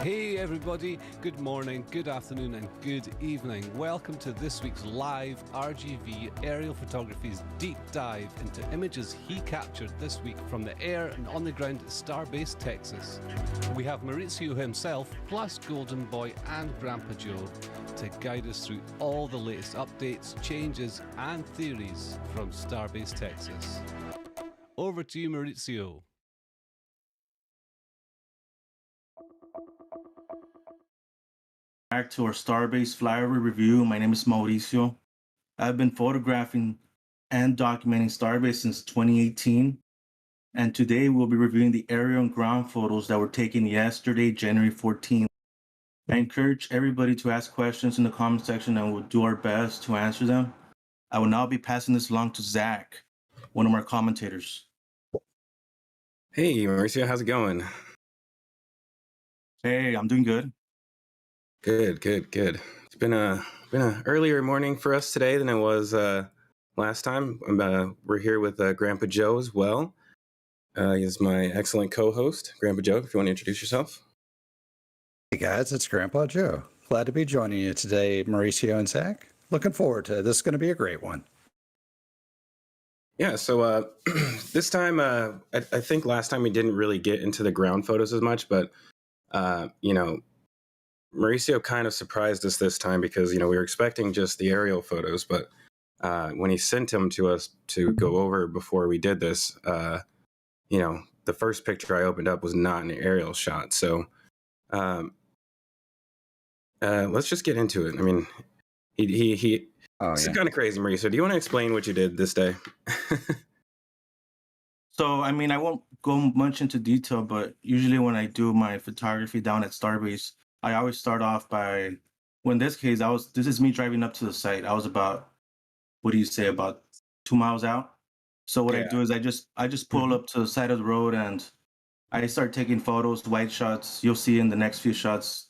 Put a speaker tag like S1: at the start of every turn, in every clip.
S1: Hey everybody, good morning, good afternoon and good evening. Welcome to this week's live RGV Aerial Photography's deep dive into images he captured this week from the air and on the ground at Starbase, Texas. We have Maurizio himself, plus Golden Boy and Grandpa Joe to guide us through all the latest updates, changes and theories from Starbase, Texas. Over to you, Maurizio.
S2: Back to our Starbase Flyover review. My name is Mauricio. I've been photographing and documenting Starbase since 2018, and today we'll be reviewing the aerial and ground photos that were taken yesterday, January 14th. I encourage everybody to ask questions in the comment section and we'll do our best to answer them. I will now be passing this along to Zach, one of our commentators.
S3: Hey, Mauricio, how's it going?
S2: Hey, I'm doing good.
S3: Good. It's been a earlier morning for us today than it was last time. We're here with Grandpa Joe as well. He's my excellent co-host. Grandpa Joe, if you want to introduce yourself.
S4: Hey guys, it's Grandpa Joe. Glad to be joining you today, Mauricio and Zach. Looking forward to it. This is going to be a great one.
S3: Yeah, so this time, I think last time we didn't really get into the ground photos as much, but Mauricio kind of surprised us this time because, we were expecting just the aerial photos, but when he sent them to us to go over before we did this, the first picture I opened up was not an aerial shot. So let's just get into it. I mean, it's kind of crazy, Mauricio. Do you want to explain what you did this day?
S2: So, I mean, I won't go much into detail, but usually when I do my photography down at Starbase, I always start off by, well, in this case, this is me driving up to the site. I was about 2 miles out. So what I do is I just pull up to the side of the road and I start taking photos, wide shots. You'll see in the next few shots,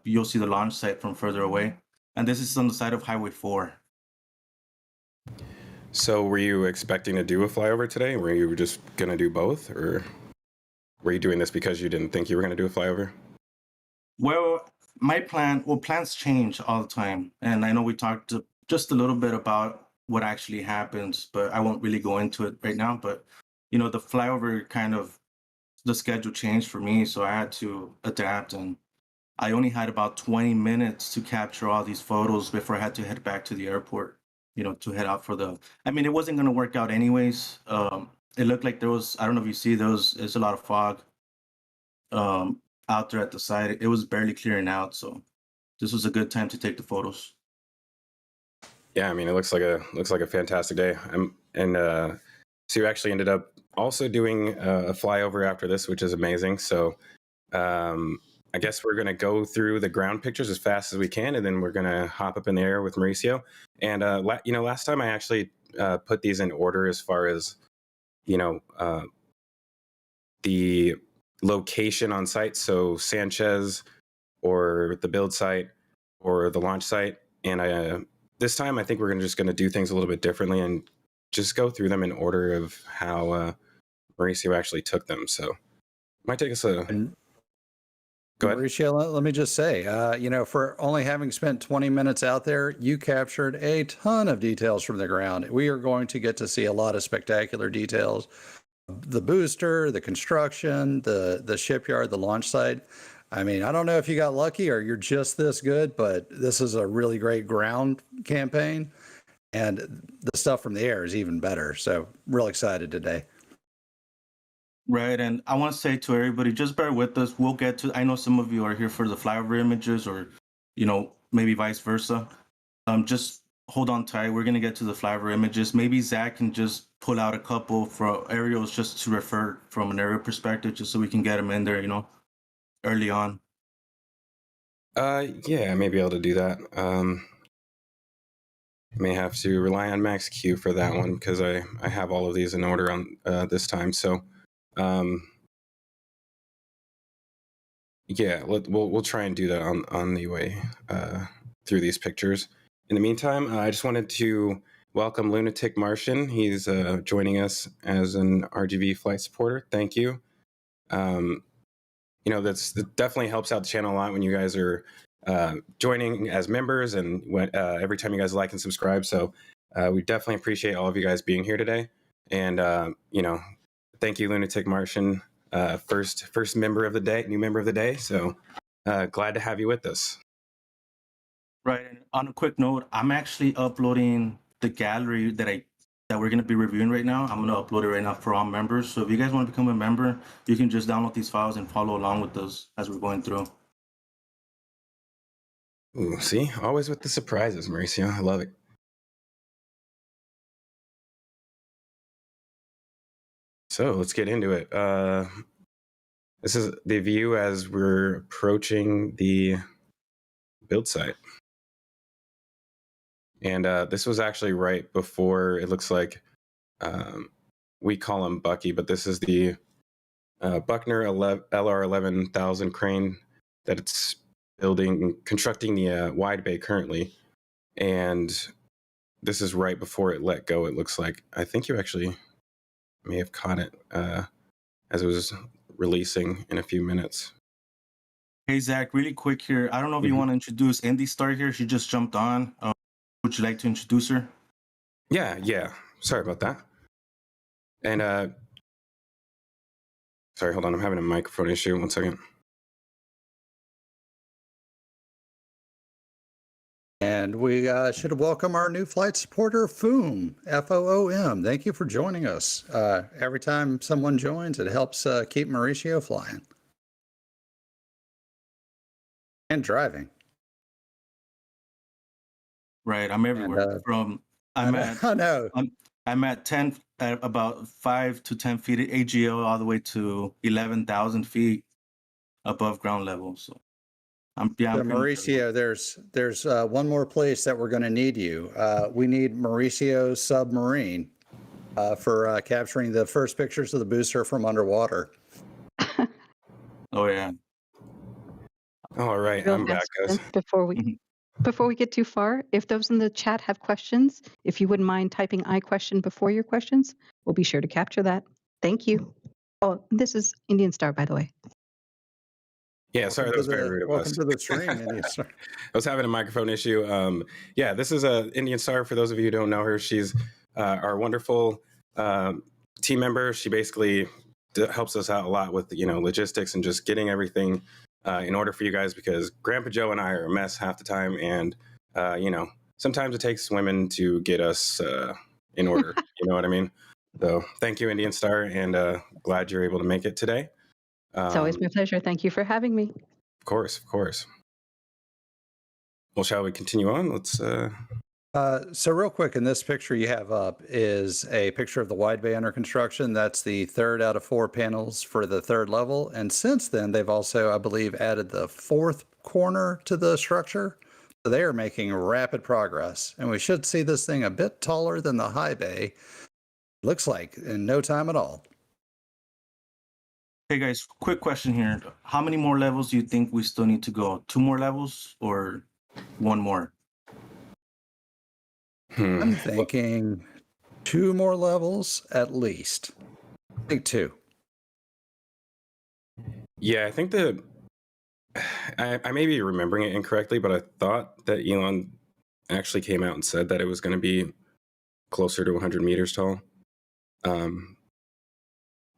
S2: you'll see the launch site from further away. And this is on the side of Highway 4.
S3: So were you expecting to do a flyover today? Were you just going to do both? Or were you doing this because you didn't think you were going to do a flyover?
S2: Well, plans change all the time. And I know we talked just a little bit about what actually happens, but I won't really go into it right now. But the flyover kind of the schedule changed for me, so I had to adapt, and I only had about 20 minutes to capture all these photos before I had to head back to the airport, to head out for the. I mean, it wasn't going to work out anyways. It looked like I don't know if you see there's a lot of fog out there at the site. It was barely clearing out, so this was a good time to take the photos.
S3: Yeah, I mean, it looks like a fantastic day. So you actually ended up also doing a flyover after this, which is amazing. So I guess we're going to go through the ground pictures as fast as we can, and then we're going to hop up in the air with Mauricio. And last time I actually put these in order as far as the location on site. So Sanchez, or the build site, or the launch site. And this time I think we're just going to do things a little bit differently and just go through them in order of how Mauricio actually took them. So it might take us a. Go ahead.
S4: Mauricio, let me just say, for only having spent 20 minutes out there, you captured a ton of details from the ground. We are going to get to see a lot of spectacular details. The booster, the construction, the shipyard, the launch site. I mean, I don't know if you got lucky or you're just this good, but this is a really great ground campaign. And the stuff from the air is even better. So real excited today.
S2: Right. And I want to say to everybody, just bear with us. We'll get to, I know some of you are here for the flyover images or, maybe vice versa. Just hold on tight. We're going to get to the flyover images. Maybe Zach can just pull out a couple for aerials just to refer from an aerial perspective, just so we can get them in there, early on.
S3: Yeah, I may be able to do that. May have to rely on Max Q for that one because I have all of these in order on this time. So yeah, we'll try and do that on the way through these pictures. In the meantime, I just wanted to welcome Lunatic Martian. He's joining us as an RGV flight supporter. Thank you. That definitely helps out the channel a lot when you guys are joining as members and every time you guys like and subscribe. So we definitely appreciate all of you guys being here today. And thank you, Lunatic Martian, first member of the day, new member of the day. So glad to have you with us.
S2: Right. And on a quick note, I'm actually uploading the gallery that we're going to be reviewing right now. I'm going to upload it right now for all members. So if you guys want to become a member, you can just download these files and follow along with us as we're going through.
S3: Ooh, see, always with the surprises, Mauricio. I love it. So let's get into it. This is the view as we're approaching the build site. And this was actually right before, it looks like, we call him Bucky, but this is the Buckner LR11000 crane that it's constructing the wide bay currently. And this is right before it let go, it looks like. I think you actually may have caught it as it was releasing in a few minutes.
S2: Hey, Zach, really quick here. I don't know if you want to introduce Indy Star here. She just jumped on. Would you like to introduce her?
S3: Yeah. Sorry about that. And sorry, hold on. I'm having a microphone issue. 1 second.
S4: And we should welcome our new flight supporter, Foom, F-O-O-M. Thank you for joining us. Every time someone joins, it helps keep Mauricio flying. And driving.
S2: Right, I'm everywhere. I'm at about 5 to 10 feet at AGL, all the way to 11,000 feet above ground level. So
S4: Mauricio, there's one more place that we're going to need you. We need Mauricio's submarine for capturing the first pictures of the booster from underwater.
S2: Oh yeah.
S3: All right, I'm back, guys.
S5: Before we get too far, if those in the chat have questions, if you wouldn't mind typing "I question" before your questions, we'll be sure to capture that. Thank you. Oh, this is Indian Star, by the way.
S3: Yeah, sorry, that was very rude of us.
S4: Welcome to the stream, Indian Star.
S3: I was having a microphone issue. Yeah, this is Indian Star. For those of you who don't know her, she's our wonderful team member. She basically helps us out a lot with logistics and just getting everything in order for you guys, because Grandpa Joe and I are a mess half the time, and sometimes it takes women to get us in order. You know what I mean? So thank you, Indian Star, and glad you're able to make it today.
S5: It's always my pleasure. Thank you for having me.
S3: Of course, of course. Well, shall we continue on? Let's.
S4: So real quick, in this picture you have up is a picture of the wide bay under construction. That's the 3rd out of 4 panels for the 3rd level. And since then, they've also, I believe, added the 4th corner to the structure. So they are making rapid progress. And we should see this thing a bit taller than the high bay. Looks like in no time at all.
S2: Hey guys, quick question here. How many more levels do you think we still need to go? 2 more levels or 1 more?
S4: I'm thinking 2 more levels at least. I think 2.
S3: Yeah, I think that I may be remembering it incorrectly, but I thought that Elon actually came out and said that it was going to be closer to 100 meters tall.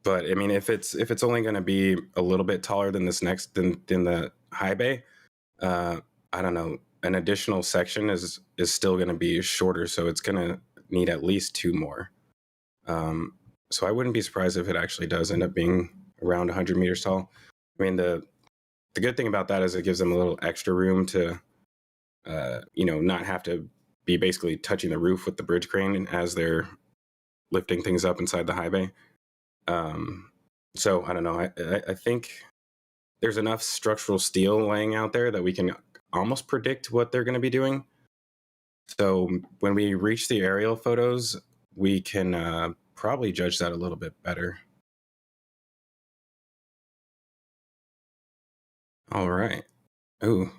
S3: But I mean, if it's only going to be a little bit taller than this next than the high bay, I don't know. An additional section is still going to be shorter, so it's going to need at least 2 more. So I wouldn't be surprised if it actually does end up being around 100 meters tall. I mean, the good thing about that is it gives them a little extra room to, not have to be basically touching the roof with the bridge crane as they're lifting things up inside the high bay. So I don't know. I think there's enough structural steel laying out there that we can almost predict what they're going to be doing. So when we reach the aerial photos, we can probably judge that a little bit better. All right. Ooh,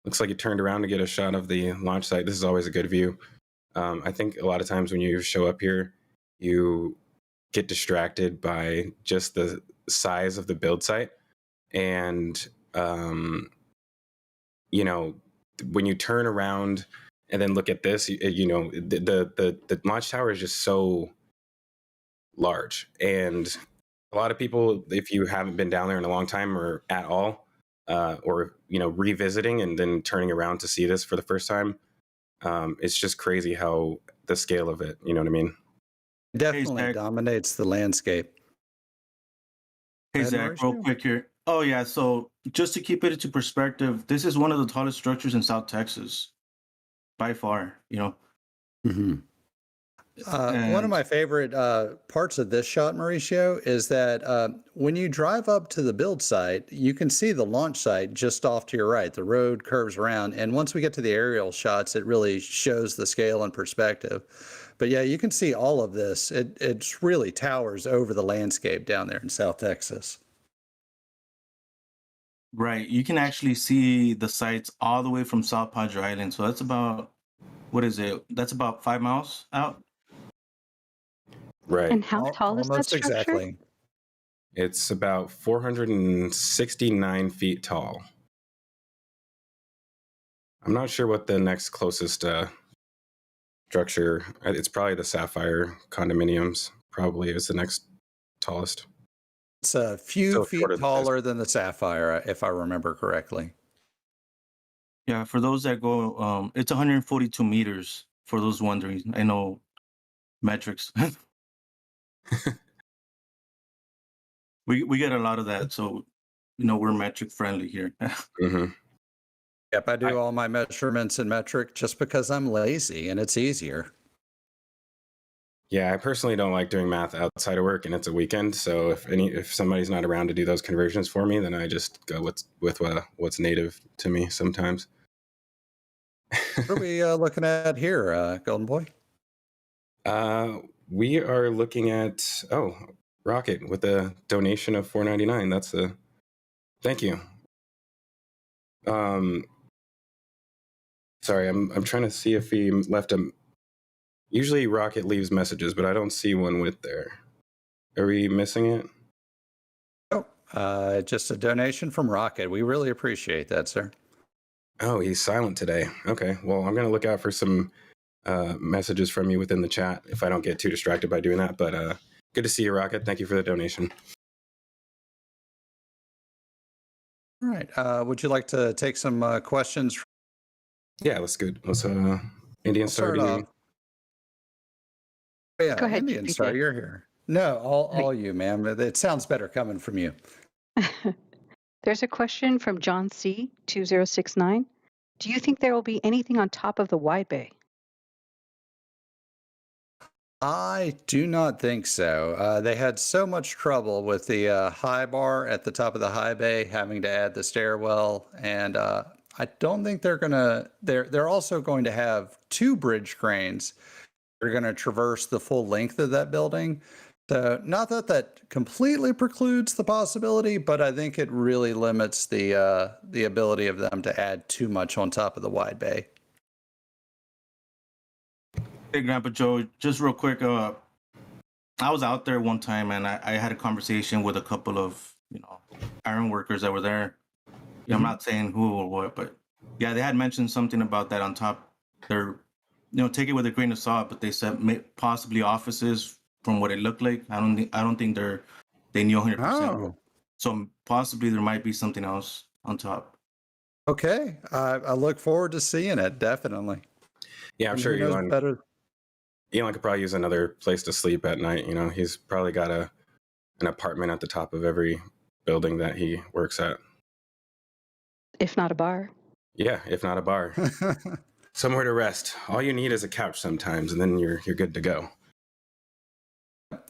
S3: looks like you turned around to get a shot of the launch site. This is always a good view. I think a lot of times when you show up here, you get distracted by just the size of the build site. And, when you turn around and then look at this, the launch tower is just so large. And a lot of people, if you haven't been down there in a long time or at all, or revisiting and then turning around to see this for the first time, it's just crazy how the scale of it, you know what I mean?
S4: Definitely
S2: Zach.
S4: dominates the landscape.
S2: Hey,
S4: Go ahead,
S2: Zach, real
S4: Mauricio.
S2: quick here. Oh, yeah. So just to keep it into perspective, this is one of the tallest structures in South Texas by far,
S4: Mhm. One of
S2: And-
S4: my favorite parts of this shot, Mauricio, is that when you drive up to the build site, you can see the launch site just off to your right. The road curves around. And once we get to the aerial shots, it really shows the scale and perspective. But yeah, you can see all of this. It really towers over the landscape down there in South Texas.
S2: Right. You can actually see the sites all the way from South Padre Island. So that's about, what is it? That's about 5 miles out.
S3: Right.
S5: And how tall is that
S4: Almost
S5: structure?
S4: exactly.
S3: It's about 469 feet tall. I'm not sure what the next closest structure. It's probably the Sapphire condominiums. Probably is the next tallest.
S4: It's a few
S3: So
S4: feet
S3: shorter than this.
S4: taller than the Sapphire, if I remember correctly.
S2: Yeah, for those that go, it's 142 meters for those wondering. I know metrics. we get a lot of that, so we're metric friendly here.
S3: Mm-hmm.
S4: Yep, I do all my measurements in metric just because I'm lazy and it's easier.
S3: Yeah, I personally don't like doing math outside of work, and it's a weekend. So if somebody's not around to do those conversions for me, then I just go with what's native to me sometimes.
S4: What are we looking at here, Golden Boy?
S3: We are looking at Rocket with a donation of $4.99. That's thank you. Sorry, I'm trying to see if he left a. Usually Rocket leaves messages, but I don't see one with there. Are we missing it?
S4: Oh, Just a donation from Rocket. We really appreciate that, sir.
S3: Oh, he's silent today. Okay. Well, I'm going to look out for some messages from you within the chat if I don't get too distracted by doing that. But good to see you, Rocket. Thank you for the donation.
S4: All right. Would you like to take some questions?
S3: Yeah, that's good. Let's Indian Star.
S4: Start off. Yeah,
S5: Go ahead,
S4: Indian
S5: GPJ.
S4: Star, you're here. No, all you, ma'am. It sounds better coming from you.
S5: There's a question from John C. 2069. Do you think there will be anything on top of the wide bay?
S4: I do not think so. They had so much trouble with the high bar at the top of the high bay, having to add the stairwell, and I don't think they're gonna. They're also going to have 2 bridge cranes. They're going to traverse the full length of that building. So not that that completely precludes the possibility, but I think it really limits the ability of them to add too much on top of the wide bay.
S2: Hey, Grandpa Joe, just real quick. I was out there one time and I had a conversation with a couple of, iron workers that were there. I'm not saying who or what, but yeah, they had mentioned something about that on top. They're, take it with a grain of salt, but they said possibly offices from what it looked like. I don't think they knew 100%.
S4: Oh,
S2: So possibly there might be something else on top.
S4: okay. I look forward to seeing it. Definitely.
S3: Yeah, I'm
S4: And
S3: sure
S4: who knows
S3: Elon
S4: better.
S3: could probably use another place to sleep at night. He's probably got an apartment at the top of every building that he works at.
S5: If not a bar.
S3: Yeah, if not a bar. Somewhere to rest. All you need is a couch sometimes, and then you're good to go.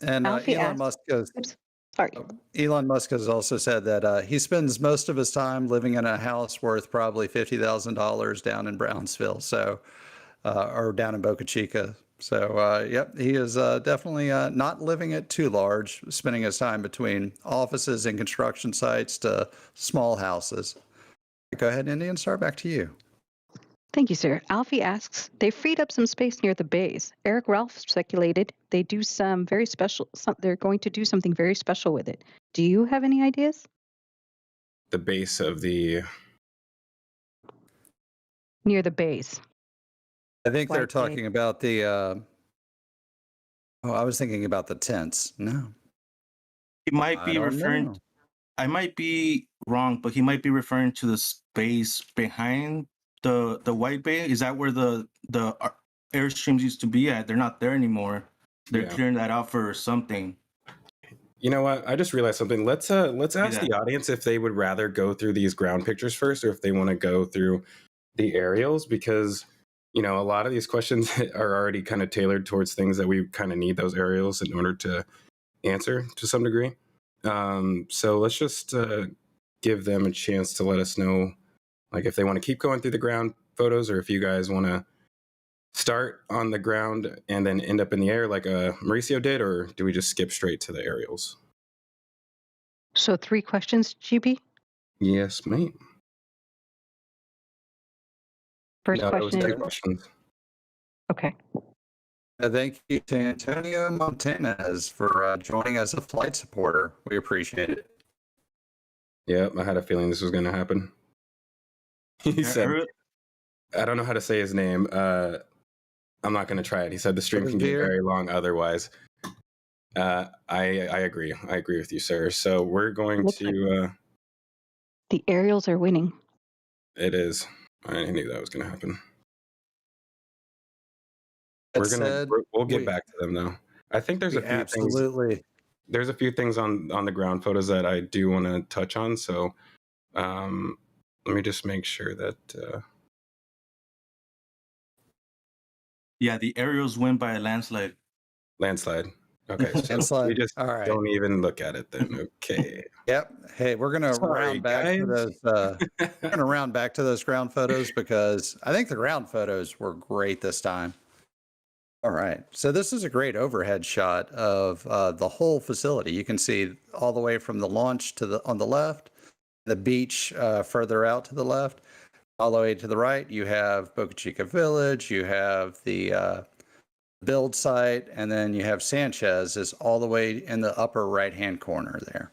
S4: And
S5: Alfie
S4: Elon Musk has.
S5: Oops, sorry.
S4: Elon Musk has also said that he spends most of his time living in a house worth probably $50,000 down in Brownsville, or down in Boca Chica. So, yep, he is definitely not living it too large, spending his time between offices and construction sites to small houses. Go ahead, Indian Star, back to you.
S5: Thank you, sir. Alfie asks, they freed up some space near the bays. Eric Ralph speculated they're going to do something very special with it. Do you have any ideas?
S3: The base of the...
S5: Near the bays.
S4: I think they're
S5: White
S4: talking about the, I was thinking about the tents. No.
S2: He might be referring...
S4: know.
S2: I might be wrong, but he might be referring to the space behind the white bay. Is that where the airstreams used to be at? They're not there anymore. They're clearing that out for something.
S3: You know what? I just realized something. Let's ask the audience if they would rather go through these ground pictures first, or if they want to go through the aerials, because a lot of these questions are already kind of tailored towards things that we kind of need those aerials in order to answer to some degree. So let's just give them a chance to let us know, like, if they want to keep going through the ground photos, or if you guys want to start on the ground and then end up in the air like Mauricio did, or do we just skip straight to the aerials?
S5: So 3 questions, GB?
S3: Yes, mate.
S5: First
S3: No,
S5: question
S3: those
S5: is...
S3: are questions.
S5: Okay.
S4: Thank you to Antonio Montanez for joining as a flight supporter. We appreciate it.
S3: Yeah, I had a feeling this was going to happen. He said, I don't know how to say his name. I'm not going to try it. He said the stream can get very long otherwise. I agree. I agree with you, sir. So we're going to...
S5: The aerials are winning.
S3: It is. I knew that was going to happen. We'll get back to them, though. I think there's a few things. There's a few things on the ground photos that I do want to touch on. So let me just make sure that...
S2: Yeah, the aerials win by a landslide.
S3: Landslide. Okay, so
S4: landslide.
S3: we just
S4: right.
S3: Don't even look at it then. Okay.
S4: Yep. Hey, we're gonna round back to those. We're gonna round back to those ground photos because I think the ground photos were great this time. All right. So this is a great overhead shot of the whole facility. You can see all the way from the launch on the left, the beach further out to the left, all the way to the right. You have Boca Chica Village. You have the build site, and then you have Sanchez is all the way in the upper right-hand corner there.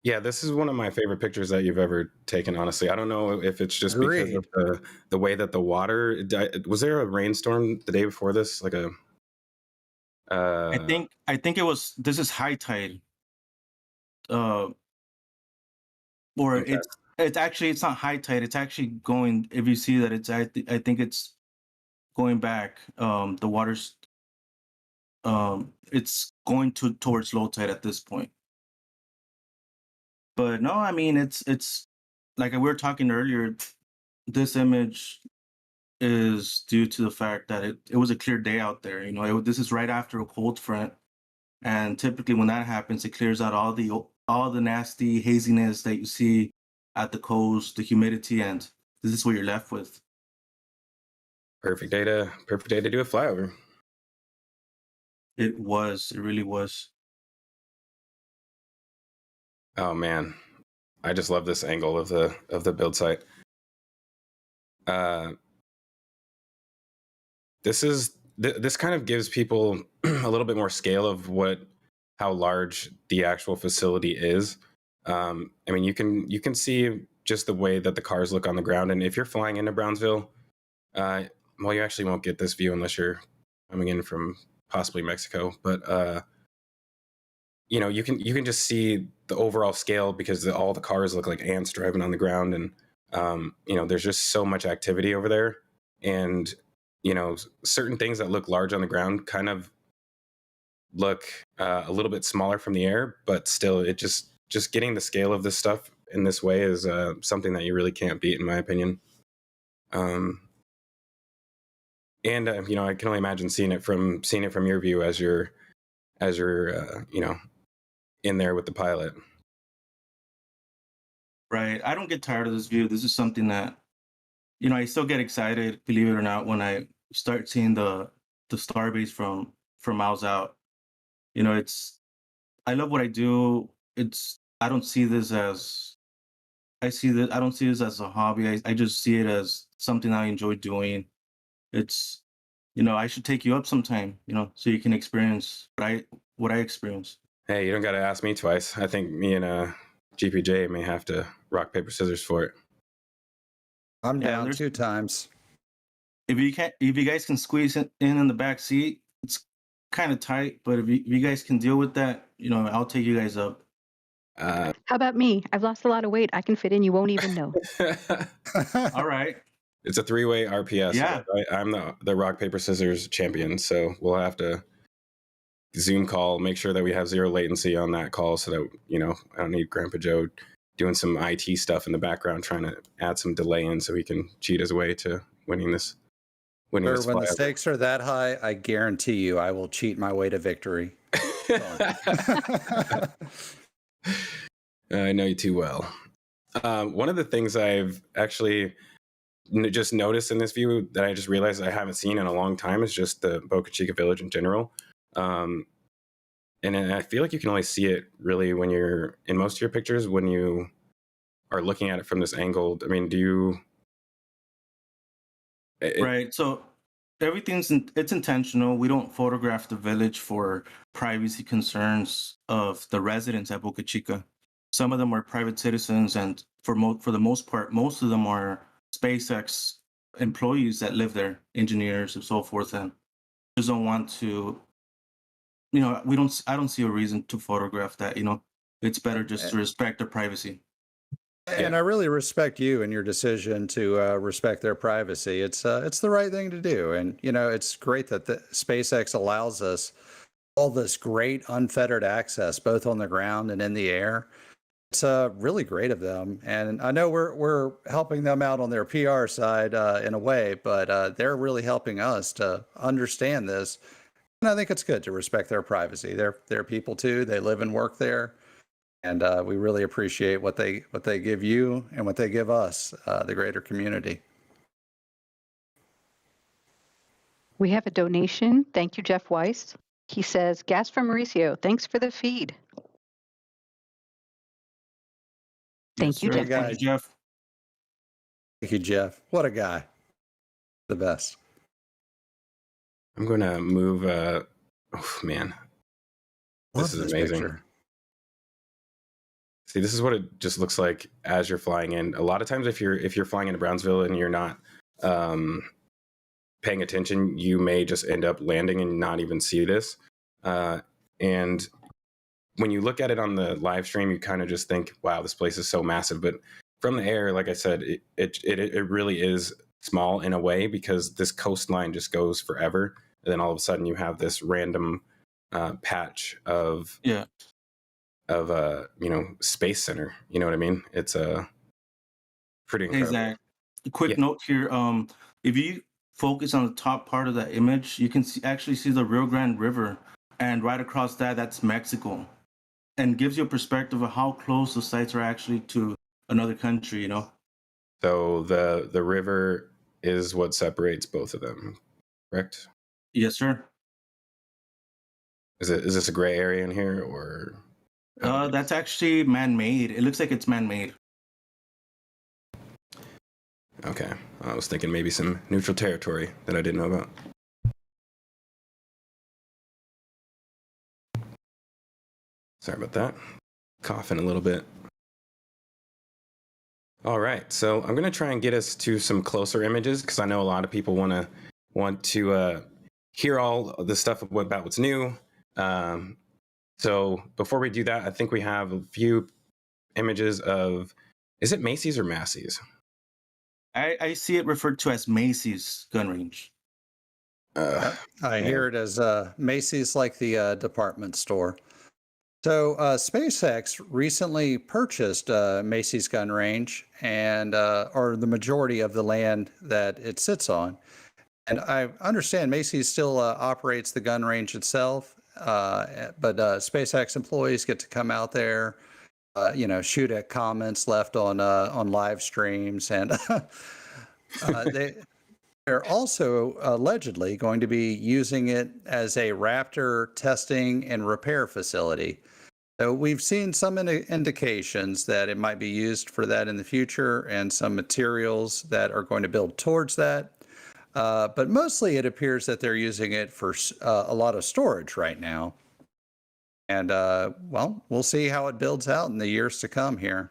S3: Yeah, this is one of my favorite pictures that you've ever taken, honestly. I don't know if it's just because
S4: Agreed.
S3: of the way that the water was there a rainstorm the day before this? Like a
S2: I think it was this is high tide. Uh or
S3: okay.
S2: it's actually it's not high tide, it's actually going if you see that I think it's going back. The water's it's going towards low tide at this point. But no, I mean it's like we were talking earlier, this image is due to the fact that it was a clear day out there. This is right after a cold front, and typically when that happens, it clears out all the nasty haziness that you see at the coast, the humidity, and this is what you're left with.
S3: Perfect day to do a flyover.
S2: It really was.
S3: Oh man. I just love this angle of the build site. This kind of gives people a little bit more scale of how large the actual facility is. I mean, you can see just the way that the cars look on the ground, and if you're flying into Brownsville, well, you actually won't get this view unless you're coming in from possibly Mexico. But you can just see the overall scale because all the cars look like ants driving on the ground, and there's just so much activity over there, and certain things that look large on the ground kind of look a little bit smaller from the air, but still, it just getting the scale of this stuff in this way is something that you really can't beat, in my opinion. And I can only imagine seeing it from your view as you're in there with the pilot.
S2: Right. I don't get tired of this view. This is something that I still get excited, believe it or not, when I start seeing the Starbase from miles out. I love what I do. I don't see this as I don't see this as a hobby. I just see it as something I enjoy doing. It's I should take you up sometime, so you can experience what I experience.
S3: Hey, you don't got to ask me twice. I think me and GPJ may have to rock paper scissors for it.
S4: I'm
S2: Yeah,
S4: down 2 times.
S2: If you guys can squeeze in the back seat, it's kind of tight. But if you guys can deal with that, I'll take you guys up.
S5: How about me? I've lost a lot of weight. I can fit in. You won't even know.
S2: All right.
S3: It's a 3-way RPS.
S2: Yeah.
S3: Right? I'm the rock paper scissors champion, so we'll have to Zoom call, make sure that we have zero latency on that call, so that I don't need Grandpa Joe doing some IT stuff in the background, trying to add some delay in so he can cheat his way to winning this.
S4: When the stakes are that high, I guarantee you I will cheat my way to victory.
S3: I know you too well. One of the things I've actually just noticed in this view that I just realized I haven't seen in a long time is just the Boca Chica village in general. And I feel like you can only see it really when you're in most of your pictures when you are looking at it from this angle. I mean,
S2: Right. So it's intentional. We don't photograph the village for privacy concerns of the residents at Boca Chica. Some of them are private citizens, and for the most part, most of them are SpaceX employees that live there, engineers and so forth, and just don't want to. I don't see a reason to photograph that. It's better just to respect their privacy.
S4: And I really respect you and your decision to respect their privacy. It's the right thing to do. And, it's great that the SpaceX allows us all this great unfettered access, both on the ground and in the air. It's really great of them. And I know we're helping them out on their PR side in a way, but they're really helping us to understand this. And I think it's good to respect their privacy. They're people too. They live and work there. And we really appreciate what they give you and what they give us, the greater community.
S5: We have a donation. Thank you, Jeff Weiss. He says, gas from Mauricio. Thanks for the feed. Thank you, Jeff.
S2: Thank you, Jeff.
S4: Thank you, Jeff. What a guy. The best.
S3: I'm going to move. Oh, man. This is amazing.
S4: Picture.
S3: See, this is what it just looks like as you're flying in. A lot of times, if you're flying into Brownsville and you're not paying attention, you may just end up landing and not even see this. And when you look at it on the live stream, you kind of just think, "Wow, this place is so massive." But from the air, like I said, it really is small in a way, because this coastline just goes forever, and then all of a sudden you have this random patch of Space Center. You know what I mean? It's pretty incredible.
S2: Exactly. A quick
S3: Yeah.
S2: note here. If you focus on the top part of that image, you can actually see the Rio Grande River, and right across that's Mexico, and gives you a perspective of how close the sites are actually to another country. You know.
S3: So the river is what separates both of them, correct?
S2: Yes, sir.
S3: Is this a gray area in here, or?
S2: That's actually man-made. It looks like it's man-made.
S3: Okay, I was thinking maybe some neutral territory that I didn't know about. Sorry about that. Coughing a little bit. All right, so I'm gonna try and get us to some closer images, because I know a lot of people want to hear all the stuff about what's new. So before we do that, I think we have a few images of, is it Macy's or Massey's?
S2: I see it referred to as Macy's gun range.
S4: I hear it as Macy's, like the department store. So SpaceX recently purchased Macy's gun range, and or the majority of the land that it sits on. And I understand Macy's still operates the gun range itself, but SpaceX employees get to come out there, shoot at comments left on live streams, and they're also allegedly going to be using it as a Raptor testing and repair facility. So we've seen some indications that it might be used for that in the future, and some materials that are going to build towards that. But mostly it appears that they're using it for a lot of storage right now. And, we'll see how it builds out in the years to come here.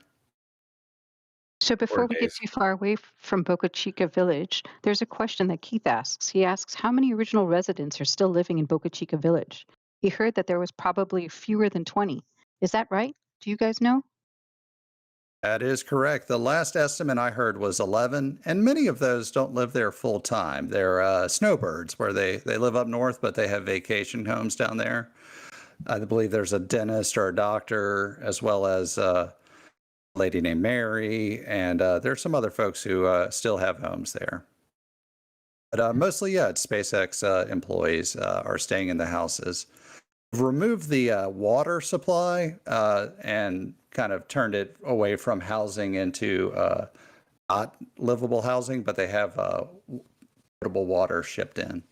S5: So before we get too far away from Boca Chica Village, there's a question that Keith asks. He asks, how many original residents are still living in Boca Chica Village? He heard that there was probably fewer than 20. Is that right? Do you guys know?
S4: That is correct. The last estimate I heard was 11, and many of those don't live there full time. They're snowbirds, where they live up north, but they have vacation homes down there. I believe there's a dentist or a doctor, as well as a lady named Mary, and there's some other folks who still have homes there. But mostly, it's SpaceX employees are staying in the houses. We've removed the water supply and kind of turned it away from housing into not livable housing, but they have potable water shipped in.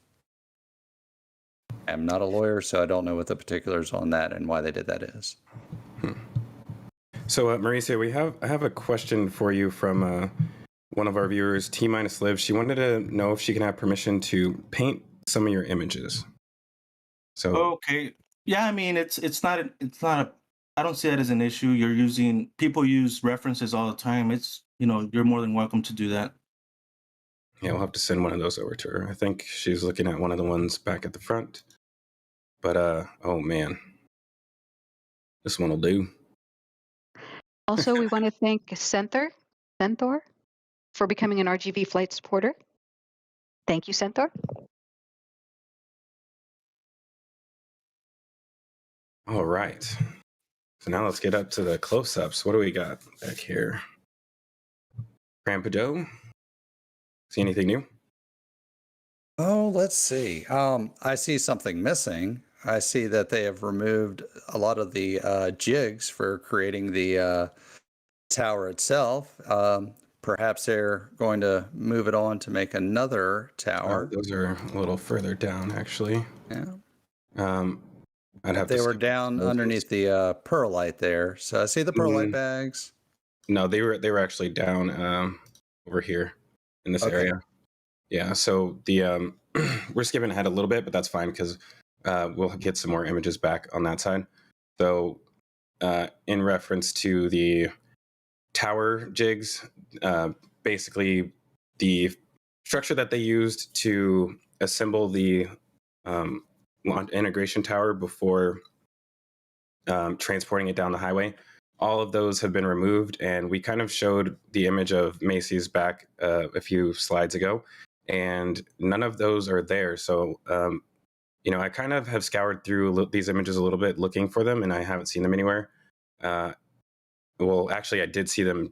S4: I'm not a lawyer, so I don't know what the particulars on that and why they did that is.
S3: So, Mauricio, I have a question for you from one of our viewers, T-Liv. She wanted to know if she can have permission to paint some of your images. So,
S2: okay, yeah, I mean, it's not a. I don't see that as an issue. People use references all the time. You're more than welcome to do that.
S3: Yeah, we'll have to send one of those over to her. I think she's looking at one of the ones back at the front. But oh man, this one will do.
S5: Also, we want to thank Centaur for becoming an RGV flight supporter. Thank you, Centaur.
S3: All right. So now let's get up to the close-ups. What do we got back here? Grandpa Joe? See anything new?
S4: Oh, let's see. I see something missing. I see that they have removed a lot of the jigs for creating the tower itself. Perhaps they're going to move it on to make another tower.
S3: Those are a little further down, actually.
S4: Yeah.
S3: I'd have
S4: They
S3: to
S4: were down underneath the perlite there. So I see the perlite bags.
S3: No, they were actually down over here in this area. Yeah. So the we're skipping ahead a little bit, but that's fine because we'll get some more images back on that side. So in reference to the tower jigs, basically the structure that they used to assemble the integration tower before transporting it down the highway. All of those have been removed, and we kind of showed the image of Macy's back a few slides ago, and none of those are there. So, I kind of have scoured through these images a little bit looking for them, and I haven't seen them anywhere. Well, actually, I did see them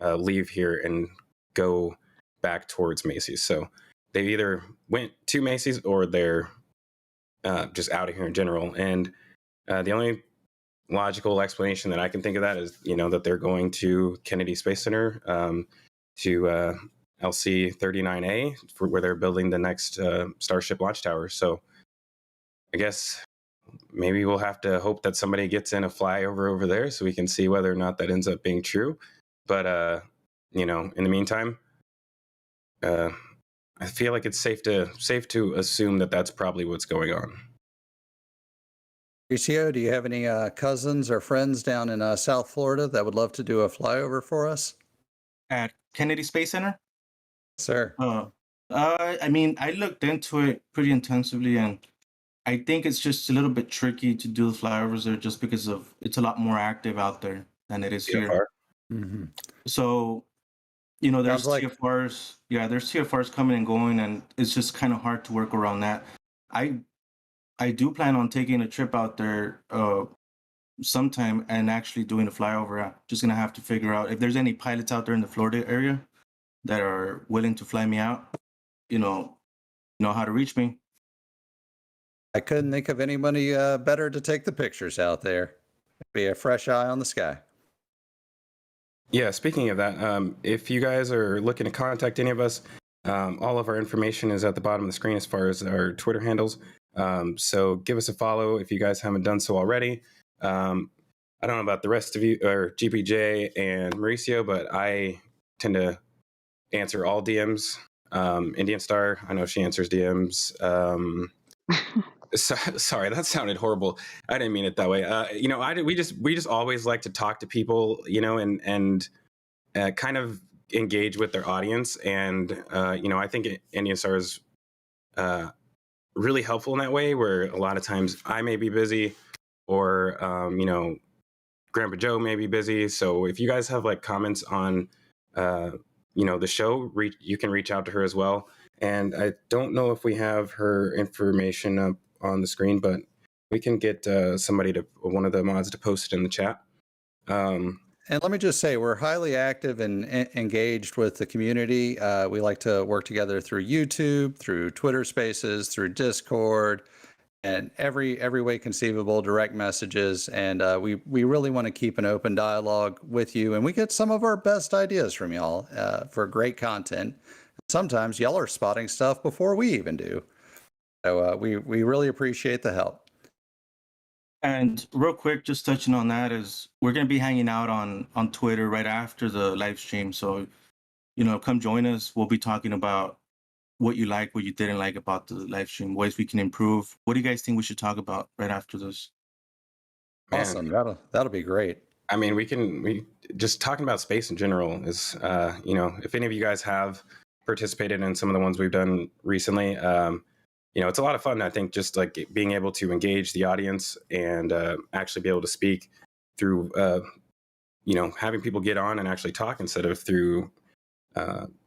S3: leave here and go back towards Macy's. So they either went to Macy's or they're just out of here in general. And the only logical explanation that I can think of that is, that they're going to Kennedy Space Center, to LC-39A, where they're building the next Starship launch tower. So I guess maybe we'll have to hope that somebody gets in a flyover over there so we can see whether or not that ends up being true. But, in the meantime, I feel like it's safe to assume that that's probably what's going on.
S4: Mauricio, do you have any cousins or friends down in South Florida that would love to do a flyover for us?
S2: At Kennedy Space Center?
S4: Sir.
S2: I looked into it pretty intensively, and I think it's just a little bit tricky to do the flyovers there just because it's a lot more active out there than it is here.
S4: Mm-hmm.
S2: So, there's TFRs. Yeah, there's TFRs coming and going, and it's just kind of hard to work around that. I do plan on taking a trip out there sometime and actually doing a flyover. I'm just going to have to figure out if there's any pilots out there in the Florida area that are willing to fly me out, know how to reach me.
S4: I couldn't think of anybody better to take the pictures out there. Be a fresh eye on the sky.
S3: Yeah, speaking of that, if you guys are looking to contact any of us, all of our information is at the bottom of the screen as far as our Twitter handles. So give us a follow if you guys haven't done so already. I don't know about the rest of you, or GPJ and Mauricio, but I tend to answer all DMs. Indian Star, I know she answers DMs. Sorry, that sounded horrible. I didn't mean it that way. We just always like to talk to people, and kind of engage with their audience. And I think Indian Star is really helpful in that way, where a lot of times I may be busy, or Grandpa Joe may be busy. So if you guys have comments on the show, you can reach out to her as well. And I don't know if we have her information up on the screen, but we can get one of the mods to post it in the chat.
S4: And let me just say, we're highly active and engaged with the community. We like to work together through YouTube, through Twitter Spaces, through Discord, and every way conceivable, direct messages. And we really want to keep an open dialogue with you. And we get some of our best ideas from y'all for great content. Sometimes y'all are spotting stuff before we even do. So we really appreciate the help.
S2: And real quick, just touching on that, is we're going to be hanging out on Twitter right after the live stream. So, come join us. We'll be talking about what you like, what you didn't like about the live stream, ways we can improve. What do you guys think we should talk about right after this?
S4: Awesome. That'll be great. I
S3: mean, we just talking about space in general is, if any of you guys have participated in some of the ones we've done recently, it's a lot of fun. I think just being able to engage the audience and actually be able to speak through, having people get on and actually talk instead of through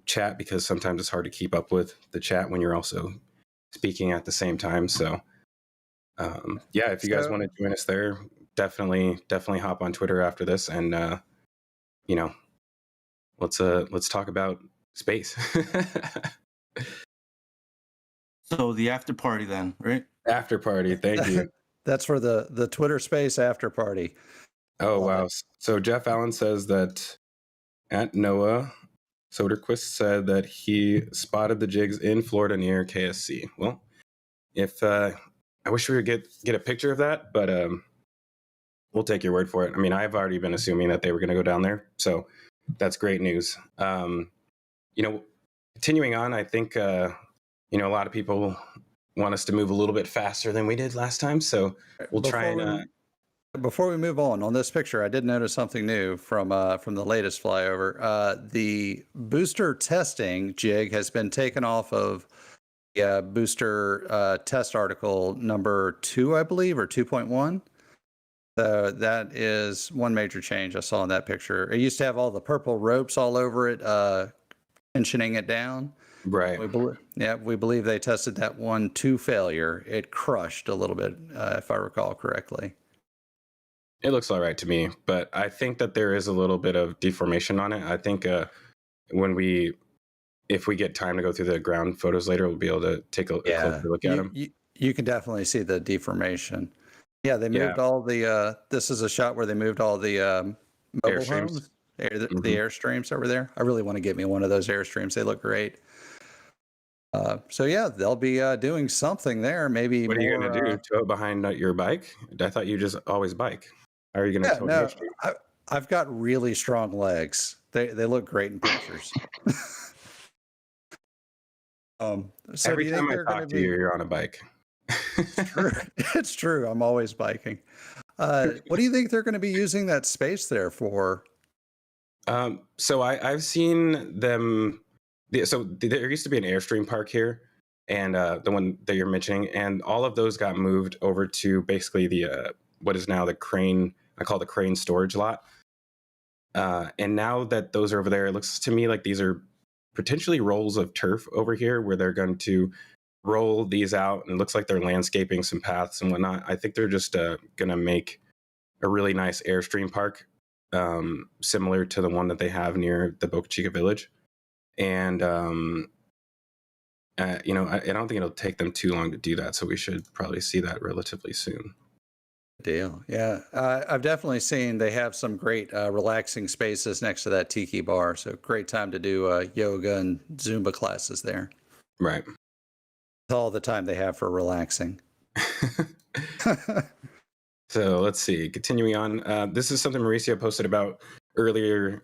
S3: chat, because sometimes it's hard to keep up with the chat when you're also speaking at the same time. So, if you guys want to join us there, definitely hop on Twitter after this, and let's talk about space.
S2: So the after party then, right?
S3: After party, thank you.
S4: That's for the Twitter Space after party.
S3: Oh, wow. So Jeff Allen says that at Noah Soderquist said that he spotted the jigs in Florida near KSC. Well, if I wish we would get a picture of that, but we'll take your word for it. I mean, I've already been assuming that they were going to go down there, so that's great news. Continuing on, I think a lot of people want us to move a little bit faster than we did last time, so we'll try and
S4: Before we move on this picture, I did notice something new from the latest flyover. The booster testing jig has been taken off of booster test article number 2, I believe, or 2.1. So that is one major change I saw in that picture. It used to have all the purple ropes all over it, tensioning it down.
S3: Right.
S4: We believe they tested that one to failure. It crushed a little bit, if I recall correctly.
S3: It looks all right to me, but I think that there is a little bit of deformation on it. I think if we get time to go through the ground photos later, we'll be able to take a closer look at them.
S4: You can definitely see the deformation. Yeah, they moved all the, this is a shot where they moved all the mobile
S3: Airstreams.
S4: homes, the Airstreams over there. I really want to get me one of those Airstreams. They look great. So yeah, they'll be doing something there. Maybe
S3: what are you going to do? Tow it behind your bike? I thought you just always bike. How are you going to tow an Airstream?
S4: I've got really strong legs. They look great in pictures. So
S3: every time I talk to you, you're on a bike.
S4: It's true. I'm always biking. What do you think they're going to be using that space there for?
S3: So I've seen them. So there used to be an Airstream park here, and the one that you're mentioning, and all of those got moved over to basically the what is now the crane. I call the crane storage lot. And now that those are over there, it looks to me like these are potentially rolls of turf over here, where they're going to roll these out, and it looks like they're landscaping some paths and whatnot. I think they're just going to make a really nice Airstream park, similar to the one that they have near the Boca Chica Village. And I don't think it'll take them too long to do that, so we should probably see that relatively soon.
S4: Deal. Yeah. I've definitely seen they have some great relaxing spaces next to that tiki bar. So great time to do yoga and Zumba classes there.
S3: Right.
S4: It's all the time they have for relaxing.
S3: So let's see. Continuing on. This is something Mauricio posted about earlier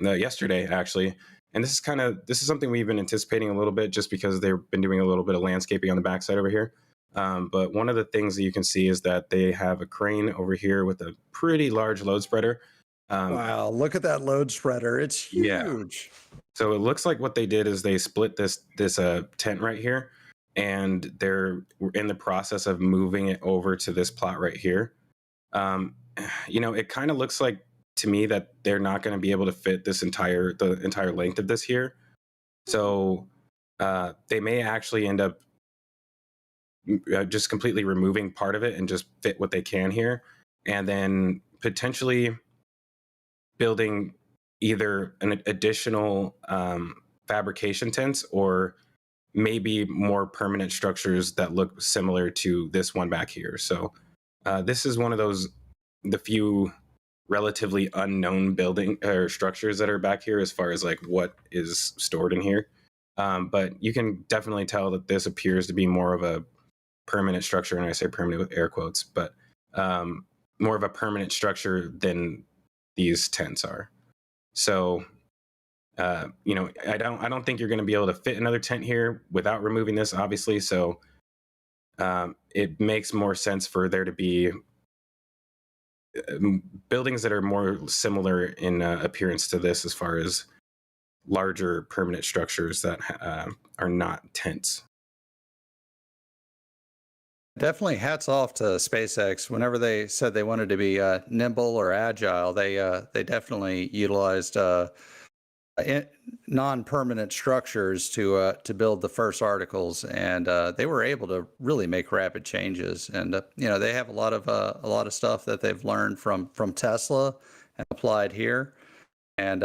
S3: yesterday, actually. And this is something we've been anticipating a little bit, just because they've been doing a little bit of landscaping on the backside over here. But one of the things that you can see is that they have a crane over here with a pretty large load spreader.
S4: Wow, look at that load spreader. It's huge.
S3: Yeah. So it looks like what they did is they split this tent right here, and they're in the process of moving it over to this plot right here. It kind of looks like to me that they're not going to be able to fit the entire length of this here. So they may actually end up just completely removing part of it and just fit what they can here, and then potentially building either an additional fabrication tents, or maybe more permanent structures that look similar to this one back here. So this is one of the few relatively unknown building or structures that are back here as far as like what is stored in here. But you can definitely tell that this appears to be more of a permanent structure, and I say permanent with air quotes, but more of a permanent structure than these tents are. So, I don't think you're going to be able to fit another tent here without removing this, obviously. So, it makes more sense for there to be buildings that are more similar in appearance to this, as far as larger permanent structures that are not tents.
S4: Definitely hats off to SpaceX. Whenever they said they wanted to be nimble or agile, they definitely utilized non-permanent structures to build the first articles, and they were able to really make rapid changes. And they have a lot of stuff that they've learned from Tesla and applied here. And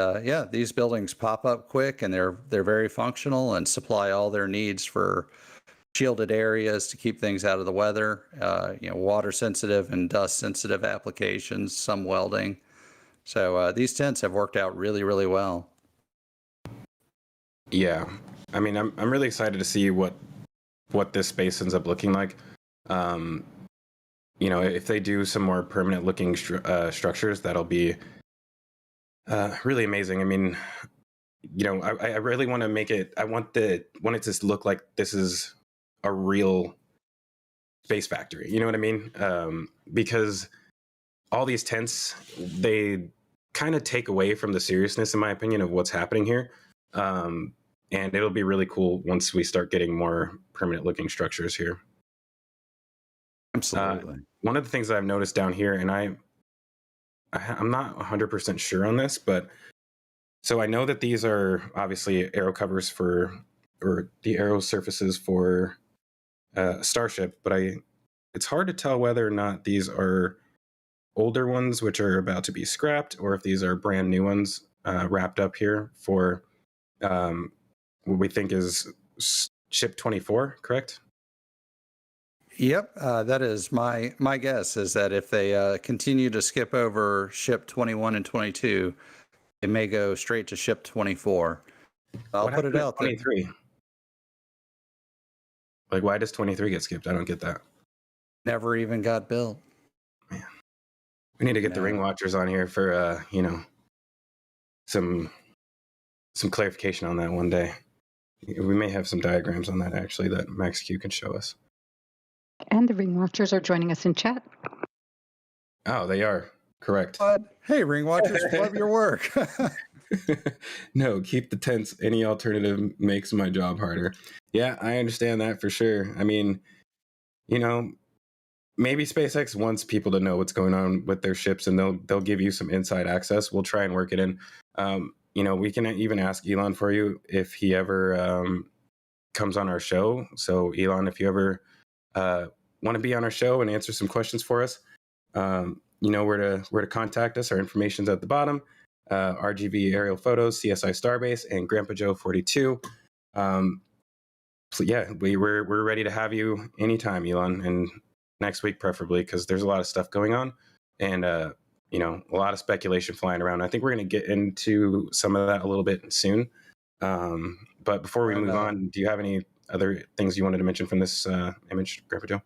S4: these buildings pop up quick, and they're very functional and supply all their needs for shielded areas to keep things out of the weather, water sensitive and dust sensitive applications, some welding. So these tents have worked out really, really well.
S3: Yeah. I mean, I'm really excited to see what this space ends up looking like. If they do some more permanent looking structures, that'll be really amazing. I mean, I really want to make it, I want it to look like this is a real space factory. You know what I mean? Because all these tents, they kind of take away from the seriousness, in my opinion, of what's happening here. And it'll be really cool once we start getting more permanent looking structures here.
S4: Absolutely.
S3: One of the things that I've noticed down here, and I'm not 100% sure on this, but so I know that these are obviously aero covers or the aero surfaces for Starship, but it's hard to tell whether or not these are older ones which are about to be scrapped, or if these are brand new ones wrapped up here for what we think is ship 24, correct?
S4: Yep, that is my guess, is that if they continue to skip over ship 21 and 22, it may go straight to ship 24. I'll
S3: What
S4: put it
S3: happened to
S4: out there.
S3: 23? Like, why does 23 get skipped? I don't get that.
S4: Never even got built.
S3: Man, we need to get the ring watchers on here for some clarification on that one day. We may have some diagrams on that actually that Max Q can show us.
S5: And the ring watchers are joining us in chat.
S3: Oh, they are. Correct.
S4: But hey, ring watchers, love your work.
S3: No, keep the tents. Any alternative makes my job harder. Yeah, I understand that for sure. I mean, maybe SpaceX wants people to know what's going on with their ships, and they'll give you some inside access. We'll try and work it in. We can even ask Elon for you if he ever comes on our show. So Elon, if you ever want to be on our show and answer some questions for us, you know where to contact us. Our information's at the bottom. RGV aerial photos, CSI Starbase, and Grandpa Joe 42. So yeah, we're ready to have you anytime, Elon, and next week preferably, because there's a lot of stuff going on, and a lot of speculation flying around. I think we're going to get into some of that a little bit soon. But before we move on, do you have any other things you wanted to mention from this image, Grandpa Joe?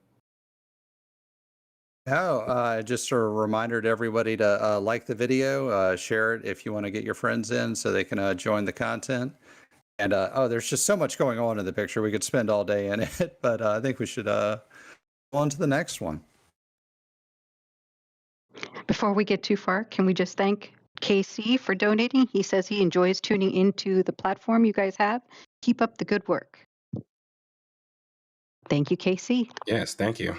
S4: No, just a reminder to everybody to like the video, share it if you want to get your friends in so they can join the content. And there's just so much going on in the picture. We could spend all day in it, but I think we should go on to the next one.
S5: Before we get too far, can we just thank KC for donating? He says he enjoys tuning into the platform you guys have. Keep up the good work. Thank you, KC.
S3: Yes, thank you.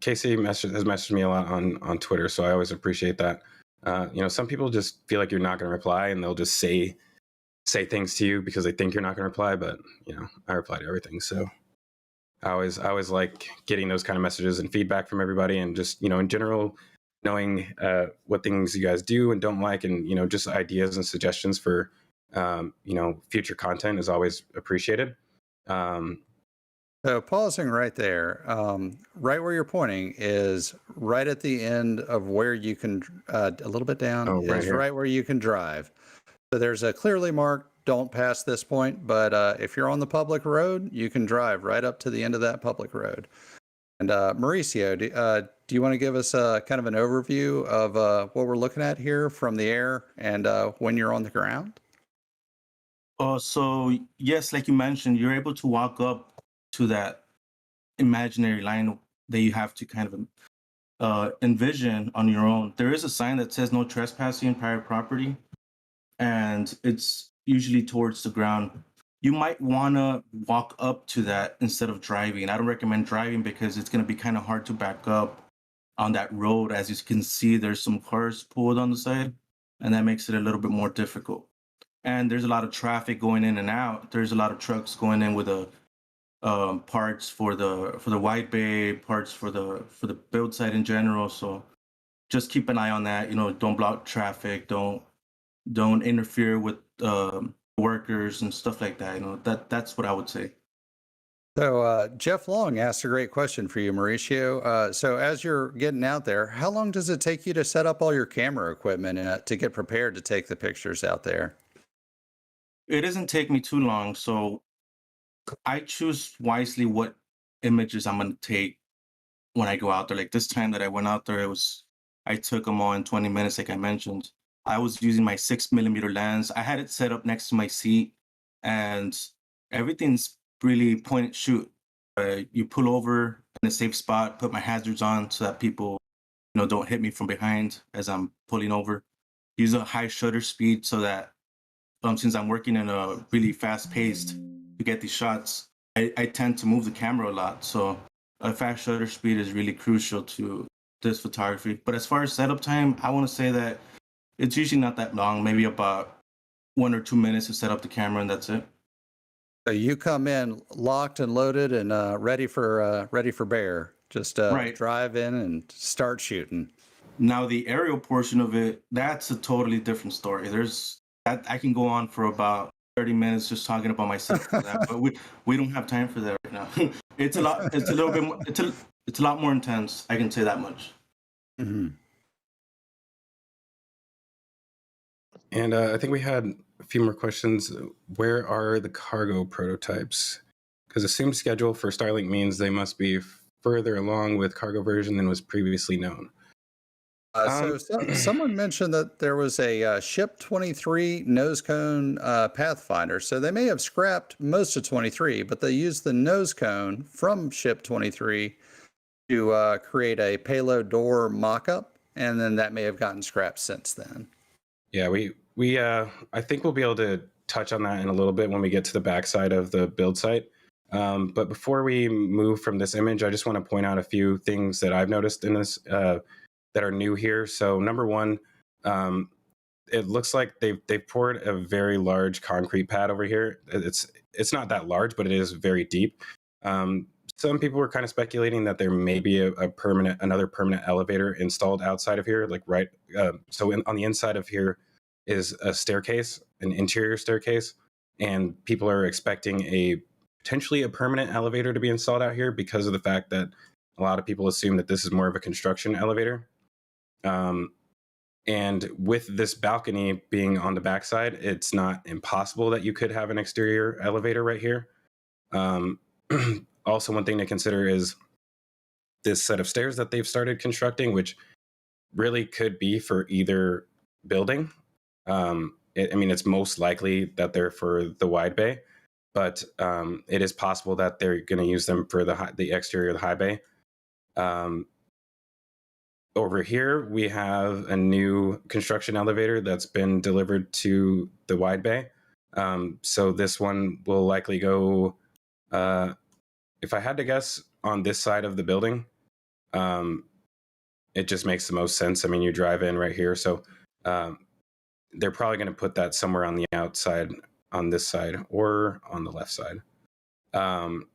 S3: KC has messaged me a lot on Twitter, so I always appreciate that. Some people just feel like you're not going to reply, and they'll just say things to you because they think you're not going to reply. But I reply to everything, so I always like getting those kind of messages and feedback from everybody, and just in general, knowing what things you guys do and don't like, and just ideas and suggestions for future content is always appreciated.
S4: So pausing right there, right where you're pointing is right at the end of where you can, a little bit down, is right where you can drive. So there's a clearly marked, don't pass this point, but if you're on the public road, you can drive right up to the end of that public road. And Mauricio, do you want to give us kind of an overview of what we're looking at here from the air and when you're on the ground?
S2: So yes, like you mentioned, you're able to walk up to that imaginary line that you have to kind of envision on your own. There is a sign that says no trespassing in private property, and it's usually towards the ground. You might want to walk up to that instead of driving. I don't recommend driving because it's going to be kind of hard to back up on that road. As you can see, there's some cars pulled on the side, and that makes it a little bit more difficult. And there's a lot of traffic going in and out. There's a lot of trucks going in with parts for the white bay, parts for the build site in general. So just keep an eye on that. Don't block traffic. Don't interfere with workers and stuff like that. That's what I would say.
S4: So Jeff Long asked a great question for you, Mauricio. So as you're getting out there, how long does it take you to set up all your camera equipment and to get prepared to take the pictures out there?
S2: It doesn't take me too long. So I choose wisely what images I'm going to take when I go out there. Like this time that I went out there, I took them all in 20 minutes, like I mentioned. I was using my 6mm lens. I had it set up next to my seat, and everything's really point and shoot. You pull over in a safe spot, put my hazards on so that people don't hit me from behind as I'm pulling over. Use a high shutter speed so that since I'm working in a really fast paced to get these shots, I tend to move the camera a lot. So a fast shutter speed is really crucial to this photography. But as far as setup time, I want to say that it's usually not that long, maybe about 1 or 2 minutes to set up the camera, and that's it.
S4: So you come in locked and loaded and ready for bear. Just
S2: Right.
S4: drive in and start shooting.
S2: Now the aerial portion of it, that's a totally different story. I can go on for about 30 minutes just talking about myself for that, but we don't have time for that right now. It's a little bit more, it's a lot more intense. I can say that much.
S4: Mm-hmm.
S3: And I think we had a few more questions. Where are the cargo prototypes? Because assumed schedule for Starlink means they must be further along with cargo version than was previously known.
S4: Someone mentioned that there was a Ship 23 nose cone Pathfinder. So they may have scrapped most of 23, but they used the nose cone from Ship 23 to create a payload door mock-up, and then that may have gotten scrapped since then.
S3: Yeah, we I think we'll be able to touch on that in a little bit when we get to the backside of the build site. But before we move from this image, I just want to point out a few things that I've noticed in this that are new here. So number one, it looks like they've poured a very large concrete pad over here. It's not that large, but it is very deep. Some people were kind of speculating that there may be another permanent elevator installed outside of here, like right. On the inside of here is a staircase, an interior staircase, and people are expecting potentially a permanent elevator to be installed out here because of the fact that a lot of people assume that this is more of a construction elevator. And with this balcony being on the backside, it's not impossible that you could have an exterior elevator right here. Also, one thing to consider is this set of stairs that they've started constructing, which really could be for either building. It's most likely that they're for the wide bay, but it is possible that they're going to use them for the exterior of the high bay. Over here, we have a new construction elevator that's been delivered to the wide bay. So this one will likely go, if I had to guess, on this side of the building. It just makes the most sense. I mean, you drive in right here. So they're probably going to put that somewhere on the outside, on this side, or on the left side. And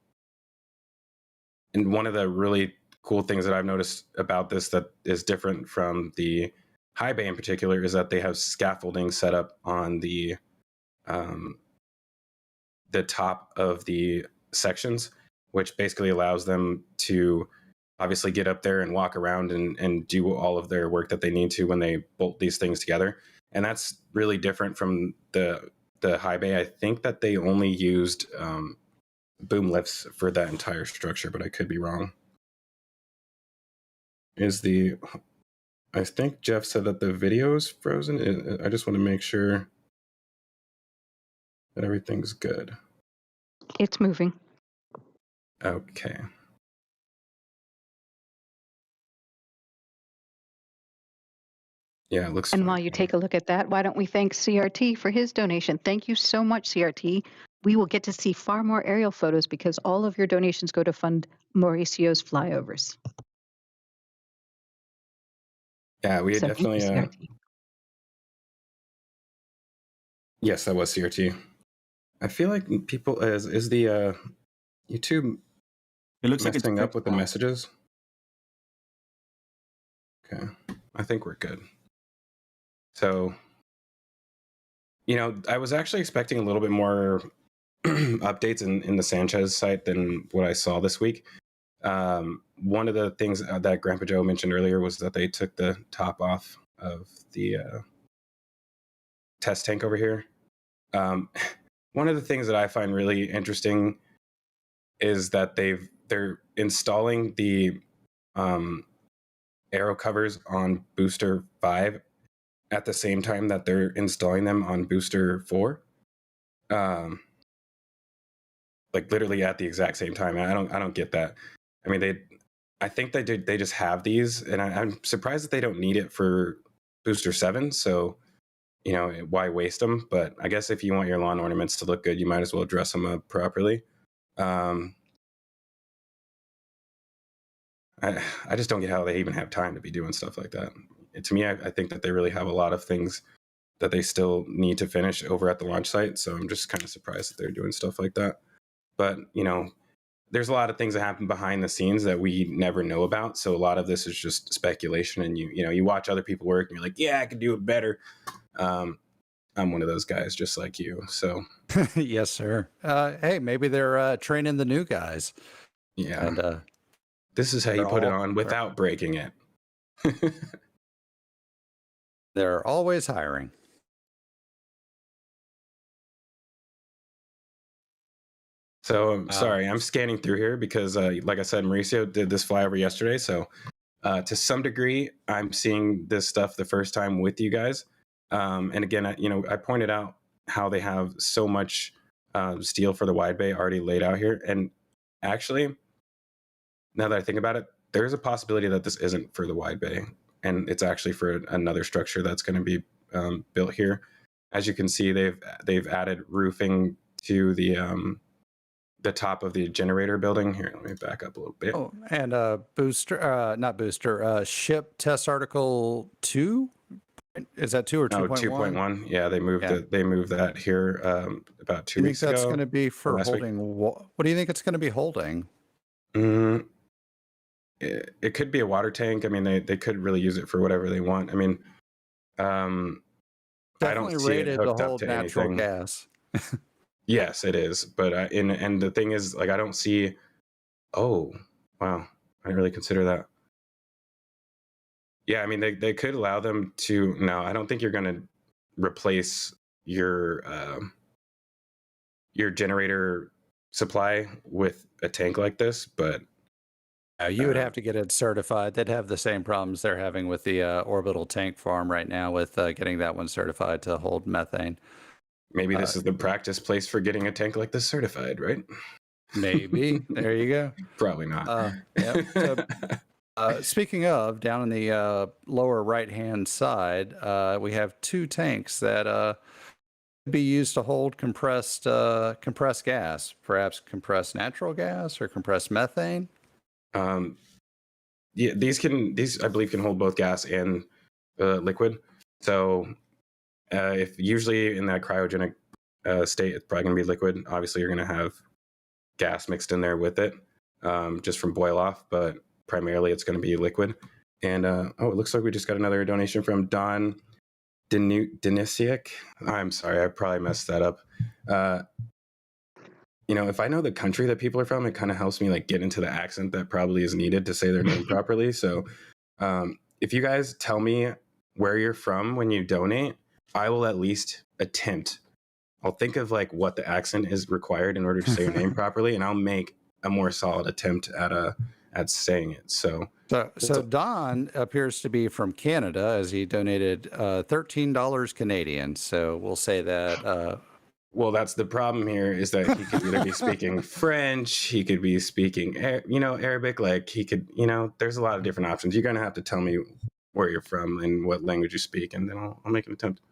S3: one of the really cool things that I've noticed about this that is different from the high bay in particular is that they have scaffolding set up on the top of the sections, which basically allows them to obviously get up there and walk around and do all of their work that they need to when they bolt these things together. And that's really different from the high bay. I think that they only used boom lifts for that entire structure, but I could be wrong. I think Jeff said that the video is frozen. I just want to make sure that everything's good.
S5: It's moving.
S3: Okay. Yeah, it looks
S5: And
S3: fine.
S5: while you take a look at that, why don't we thank CRT for his donation? Thank you so much, CRT. We will get to see far more aerial photos because all of your donations go to fund Mauricio's flyovers.
S3: Yeah, we
S5: So
S3: definitely.
S5: thank you, CRT.
S3: Yes, that was CRT. I feel like people is the YouTube.
S2: It looks like it's
S3: messing up with the
S2: fixed now.
S3: messages. Okay, I think we're good. So, I was actually expecting a little bit more updates in the Sanchez site than what I saw this week. One of the things that Grandpa Joe mentioned earlier was that they took the top off of the test tank over here. One of the things that I find really interesting is that they're installing the aero covers on booster 5 at the same time that they're installing them on booster 4. Like literally at the exact same time. I don't get that. I mean, I think they just have these, and I'm surprised that they don't need it for Booster 7. So, why waste them? But I guess if you want your lawn ornaments to look good, you might as well dress them up properly. I just don't get how they even have time to be doing stuff like that. To me, I think that they really have a lot of things that they still need to finish over at the launch site. So I'm just kind of surprised that they're doing stuff like that. But, there's a lot of things that happen behind the scenes that we never know about. So a lot of this is just speculation. And you watch other people work and you're like, yeah, I could do it better. I'm one of those guys just like you. So
S4: yes, sir. Hey, maybe they're training the new guys.
S3: Yeah.
S4: And
S3: this is how you put it on without breaking it.
S4: they're always hiring.
S3: So sorry, I'm scanning through here because, like I said, Mauricio did this flyover yesterday. So to some degree, I'm seeing this stuff the first time with you guys. And again, I pointed out how they have so much steel for the wide bay already laid out here. And actually, now that I think about it, there's a possibility that this isn't for the wide bay, and it's actually for another structure that's going to be built here. As you can see, they've added roofing to the top of the generator building. Here, let me back up a little bit.
S4: Oh, and ship test article 2. Is that 2 or 2.1?
S3: 2.1. Yeah, they moved it. They moved that here about 2 weeks ago.
S4: Do you think that's going to be for holding? What do you think it's going to be holding?
S3: It could be a water tank. I mean, they could really use it for whatever they want. I mean,
S4: definitely
S3: I don't see
S4: rated
S3: it hooked
S4: to
S3: up
S4: hold
S3: to
S4: natural
S3: anything.
S4: gas.
S3: Yes, it is. But and the thing is, like, I don't see. Oh, wow! I didn't really consider that. Yeah, I mean, they could allow them to. No, I don't think you're going to replace your generator supply with a tank like this, but
S4: You would have to get it certified. They'd have the same problems they're having with the orbital tank farm right now with getting that one certified to hold methane.
S3: Maybe this is the practice place for getting a tank like this certified, right?
S4: Maybe. There you go.
S3: Probably not.
S4: Yep. So, speaking of, down in the lower right-hand side, we have 2 tanks that could be used to hold compressed gas, perhaps compressed natural gas or compressed methane.
S3: Yeah, these I believe can hold both gas and liquid. So if usually in that cryogenic state, it's probably going to be liquid. Obviously, you're going to have gas mixed in there with it, just from boil off, but primarily it's going to be liquid. And it looks like we just got another donation from Don Denisiak. I'm sorry, I probably messed that up. If I know the country that people are from, it kind of helps me like get into the accent that probably is needed to say their name properly. So if you guys tell me where you're from when you donate, I will at least attempt. I'll think of like what the accent is required in order to say your name properly, and I'll make a more solid attempt at saying it. So
S4: Don appears to be from Canada, as he donated $13 Canadian. So we'll say that.
S3: Well, that's the problem here, is that he could either be speaking French, he could be speaking, Arabic. Like he could, there's a lot of different options. You're going to have to tell me where you're from and what language you speak, and then I'll make an attempt.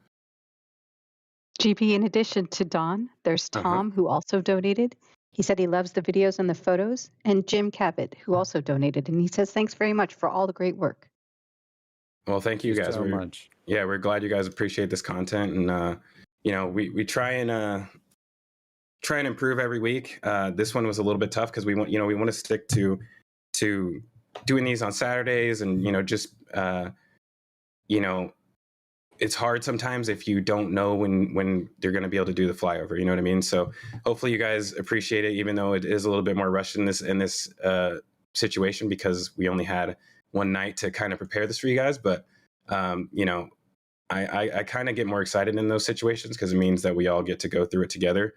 S5: GB, in addition to Don, there's Tom, who also donated. He said he loves the videos and the photos, and Jim Cabot, who also donated. And he says, thanks very much for all the great work.
S3: Well, thank you guys
S4: so much.
S3: Yeah, we're glad you guys appreciate this content. And, we try and improve every week. This one was a little bit tough because we want to stick to doing these on Saturdays, and, it's hard sometimes if you don't know when you're going to be able to do the flyover. You know what I mean? So hopefully you guys appreciate it, even though it is a little bit more rushed in this situation, because we only had one night to kind of prepare this for you guys. But, I kind of get more excited in those situations because it means that we all get to go through it together,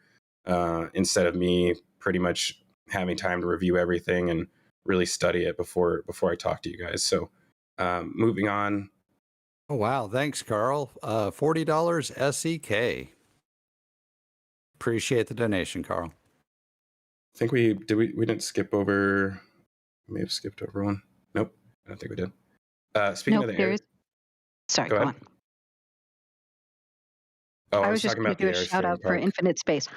S3: instead of me pretty much having time to review everything and really study it before I talk to you guys. So moving on.
S4: Oh, wow. Thanks, Carl. $40 SEK. Appreciate the donation, Carl.
S3: I think we didn't skip over We may have skipped over one. Nope, I don't think we did. Speaking
S5: Nope,
S3: of the
S5: there
S3: air,
S5: is. Sorry,
S3: go
S5: go
S3: ahead.
S5: on.
S3: Oh, I
S5: I
S3: was
S5: was just
S3: talking
S5: going
S3: about
S5: to do
S3: the
S5: a shout
S3: Airstream
S5: out for
S3: Park.
S5: Infinite Space.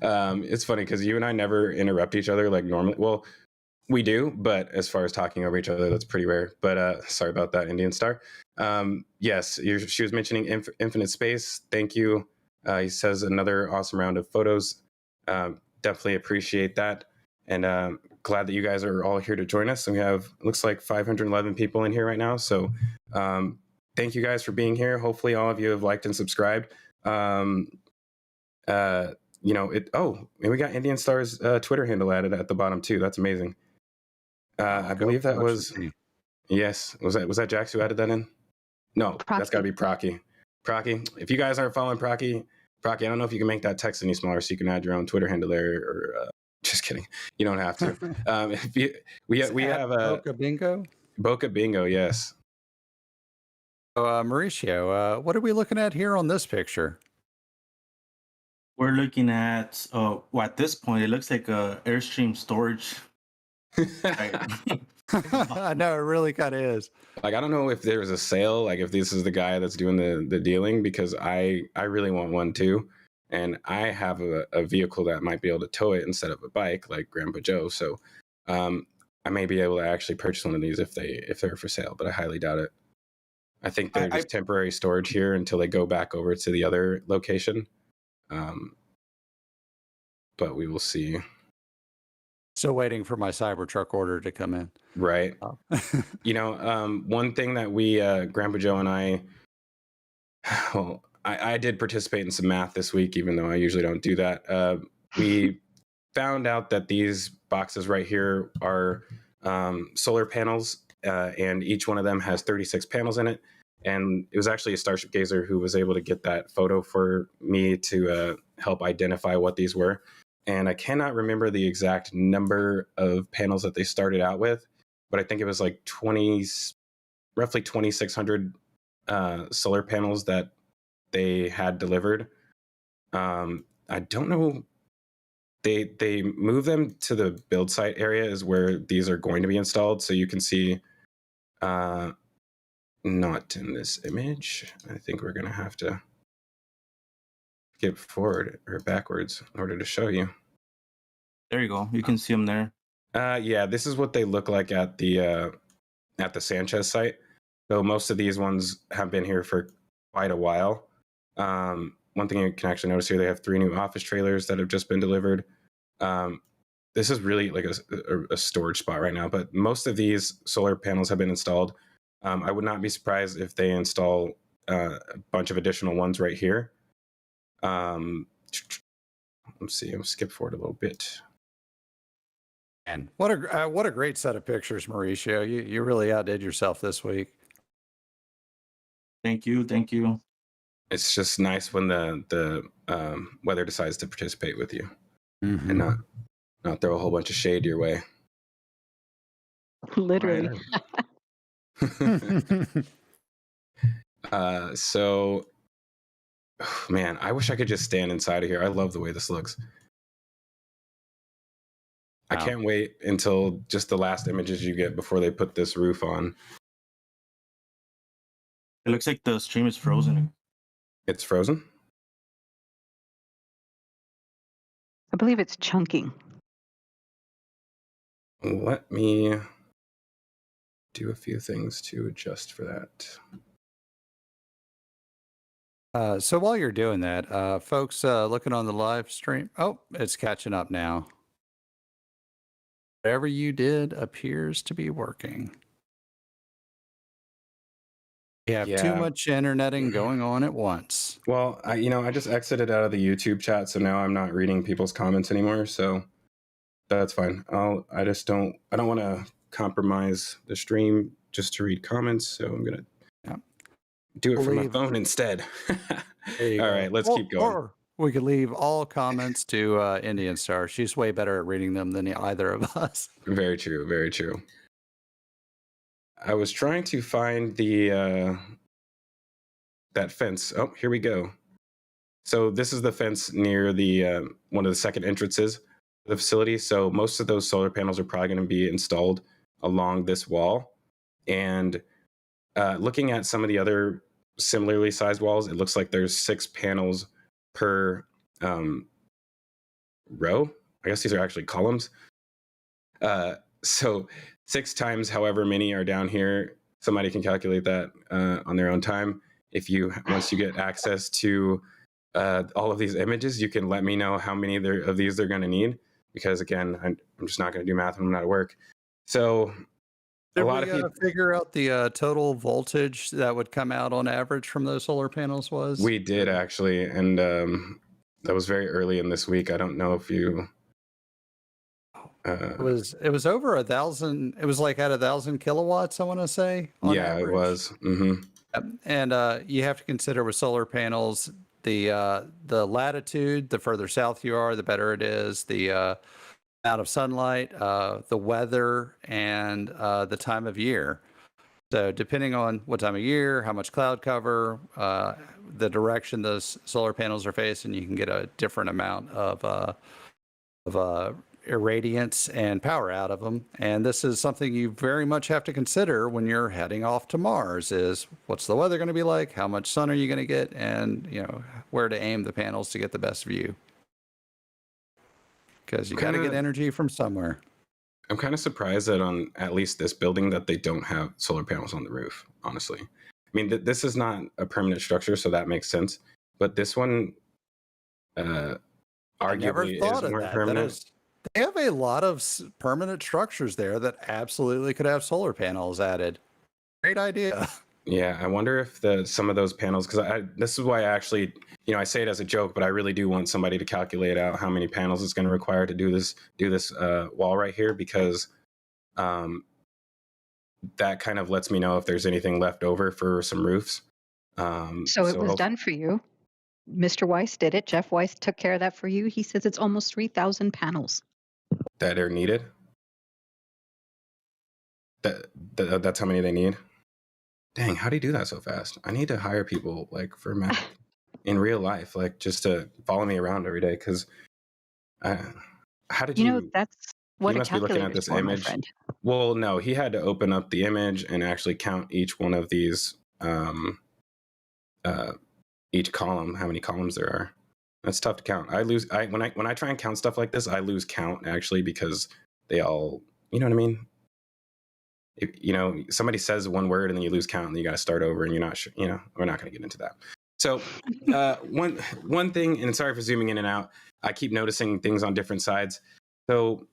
S3: It's funny because you and I never interrupt each other like normally. Well, we do, but as far as talking over each other, that's pretty rare. But sorry about that, Indian Star. Yes, she was mentioning Infinite Space. Thank you. He says another awesome round of photos. Definitely appreciate that. And glad that you guys are all here to join us. And we have, looks like 511 people in here right now. So thank you guys for being here. Hopefully all of you have liked and subscribed. And we got Indian Star's Twitter handle added at the bottom too. That's amazing. I believe that was, yes. Was that Jax who added that in? No, that's got to be Procky. Procky, if you guys aren't following Procky, I don't know if you can make that text any smaller so you can add your own Twitter handle there. Or just kidding, you don't have to. We have
S4: Boca Bingo.
S3: Boca Bingo, yes.
S4: Mauricio, what are we looking at here on this picture?
S2: We're looking at, at this point, it looks like a Airstream storage.
S4: I know, it really kind of is.
S3: Like, I don't know if there's a sale, like if this is the guy that's doing the dealing, because I really want one too. And I have a vehicle that might be able to tow it instead of a bike, like Grandpa Joe. So I may be able to actually purchase one of these if they're for sale, but I highly doubt it. I think they're just temporary storage here until they go back over to the other location. But we will see.
S4: Still waiting for my Cybertruck order to come in.
S3: Right. One thing that we, Grandpa Joe and I, well, I did participate in some math this week, even though I usually don't do that. We found out that these boxes right here are solar panels, and each one of them has 36 panels in it. And it was actually a Starship Gazer who was able to get that photo for me to help identify what these were. And I cannot remember the exact number of panels that they started out with, but I think it was like roughly 2,600 solar panels that they had delivered. I don't know. They move them to the build site area is where these are going to be installed. So you can see, not in this image. I think we're going to have to skip forward or backwards in order to show you.
S2: There you go. You can see them there.
S3: Yeah, this is what they look like at the Sanchez site. So most of these ones have been here for quite a while. One thing you can actually notice here, they have 3 new office trailers that have just been delivered. This is really like a storage spot right now, but most of these solar panels have been installed. I would not be surprised if they install a bunch of additional ones right here. Let's see, I'll skip forward a little bit.
S4: And what a great set of pictures, Mauricio. You really outdid yourself this week.
S2: Thank you.
S3: It's just nice when the weather decides to participate with you, and not throw a whole bunch of shade your way.
S5: Literally.
S3: So, man, I wish I could just stand inside of here. I love the way this looks. Wow. I can't wait until just the last images you get before they put this roof on.
S2: It looks like the stream is frozen.
S3: It's frozen?
S5: I believe it's chunking.
S3: Let me do a few things to adjust for
S4: that. So while you're doing that, folks looking on the live stream, it's catching up now. Whatever you did appears to be working. You have too much interneting going on at once.
S3: Well, I just exited out of the YouTube chat, so now I'm not reading people's comments anymore. So that's fine. I don't want to compromise the stream just to read comments. So I'm gonna do it from my phone instead. All right, let's keep going.
S4: Or we could leave all comments to Indian Star. She's way better at reading them than either of us.
S3: Very true. Very true. I was trying to find the that fence. Oh, here we go. So this is the fence near the one of the second entrances. the facility. So most of those solar panels are probably going to be installed along this wall. And looking at some of the other similarly sized walls, it looks like there's 6 panels per row. I guess these are actually columns. So 6 times however many are down here. Somebody can calculate that on their own time. Once you get access to all of these images, you can let me know how many of these they're going to need, because again, I'm just not going to do math when I'm not at work. So
S4: Did
S3: a lot
S4: we
S3: of people
S4: figure out the total voltage that would come out on average from those solar panels was?
S3: we did actually, and that was very early in this week. I don't know if you.
S4: It was over 1,000. It was like at 1,000 kilowatts, I want to say. On
S3: Yeah,
S4: average.
S3: it was. Mm-hmm.
S4: And you have to consider with solar panels the latitude. The further south you are, the better it is. The amount of sunlight, the weather, and the time of year. So depending on what time of year, how much cloud cover, the direction those solar panels are facing, you can get a different amount of irradiance and power out of them. And this is something you very much have to consider when you're heading off to Mars: is what's the weather going to be like, how much sun are you going to get, and where to aim the panels to get the best view, because you got to get energy from somewhere.
S3: I'm kind of surprised that on at least this building that they don't have solar panels on the roof, honestly. I mean, this is not a permanent structure, so that makes sense. But this one arguably is more permanent.
S4: They have a lot of permanent structures there that absolutely could have solar panels added. Great idea.
S3: Yeah, I wonder if some of those panels, because this is why I actually, I say it as a joke, but I really do want somebody to calculate out how many panels it's going to require to do this wall right here, because that kind of lets me know if there's anything left over for some roofs.
S5: So it was done for you. Mr. Weiss did it. Jeff Weiss took care of that for you. He says it's almost 3,000 panels
S3: that are needed. That's how many they need. Dang, how do you do that so fast? I need to hire people for math in real life, just to follow me around every day. Because how did you?
S5: That's what
S3: you must be looking at this image. Well, no, he had to open up the image and actually count each one of these, each column, how many columns there are. That's tough to count. When I try and count stuff like this, I lose count actually, because they all, you know what I mean? Somebody says one word and then you lose count and then you got to start over and you're not sure, we're not going to get into that. So one thing, and sorry for zooming in and out, I keep noticing things on different sides. So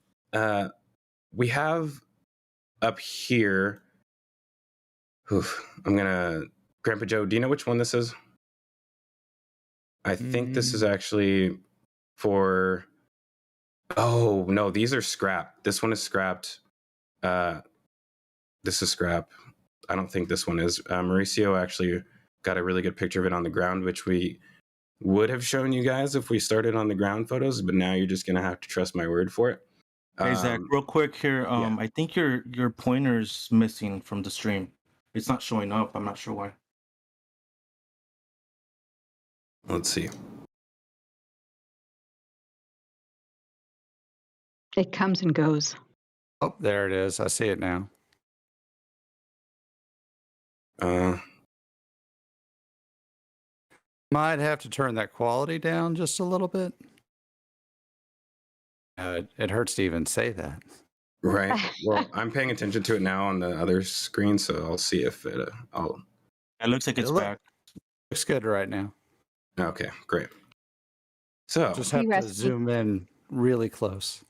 S3: we have up here, Grandpa Joe, do you know which one this is? I think this is actually for, oh no, these are scrap. This one is scrapped. This is scrap. I don't think this one is. Mauricio actually got a really good picture of it on the ground, which we would have shown you guys if we started on the ground photos, but now you're just going to have to trust my word for it.
S2: Hey, Zach, real quick here.
S3: Yeah.
S2: I think your pointer's missing from the stream. It's not showing up. I'm not sure why.
S3: Let's see.
S5: It comes and goes.
S4: Oh, there it is. I see it now. Might have to turn that quality down just a little bit. It hurts to even say that.
S3: Right. Well, I'm paying attention to it now on the other screen, so I'll see if it.
S2: It looks like it's back.
S4: Looks good right now.
S3: Okay, great. So
S4: just have to zoom in really close.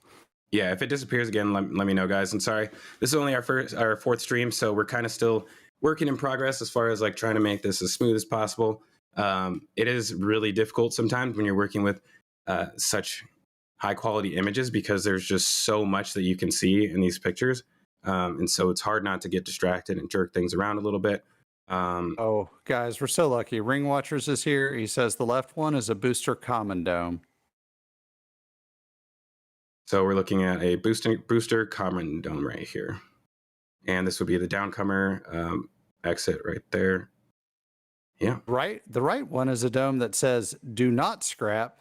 S3: Yeah, if it disappears again, let me know, guys. And sorry, this is only our fourth stream, so we're kind of still working in progress as far as trying to make this as smooth as possible. It is really difficult sometimes when you're working with such high quality images, because there's just so much that you can see in these pictures. And so it's hard not to get distracted and jerk things around a little bit.
S4: Oh, guys, we're so lucky. Ring Watchers is here. He says the left one is a booster common dome.
S3: So we're looking at a booster common dome right here. And this would be the downcomer exit right there. Yeah.
S4: Right. The right one is a dome that says do not scrap.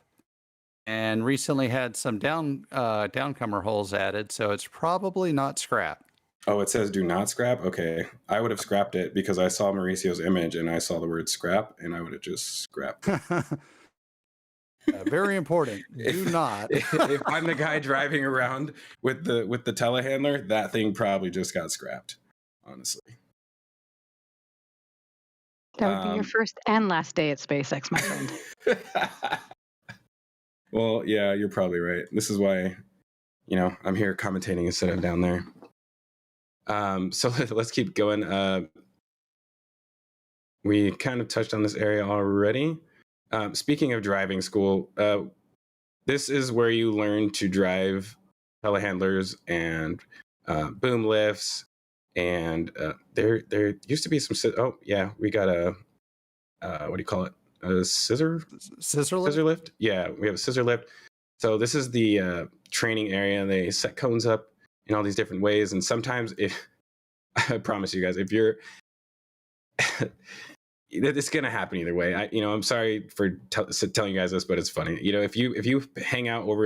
S4: and recently had some downcomer holes added, so it's probably not scrap.
S3: Oh, it says do not scrap? Okay. I would have scrapped it because I saw Mauricio's image and I saw the word scrap and I would have just scrapped it.
S4: Very important. Do not.
S3: If I'm the guy driving around with the telehandler, that thing probably just got scrapped, honestly.
S5: That would be your first and last day at SpaceX, my friend.
S3: Well, yeah, you're probably right. This is why, I'm here commentating instead of down there. So let's keep going. We kind of touched on this area already. Speaking of driving school, this is where you learn to drive telehandlers and boom lifts. And there used to be some. Oh yeah, we got a what do you call it? A scissor lift. Yeah, we have a scissor lift. So this is the training area. They set cones up in all these different ways, and sometimes I promise you guys, if you're it's gonna happen either way. I'm sorry for telling you guys this, but it's funny. If you hang out over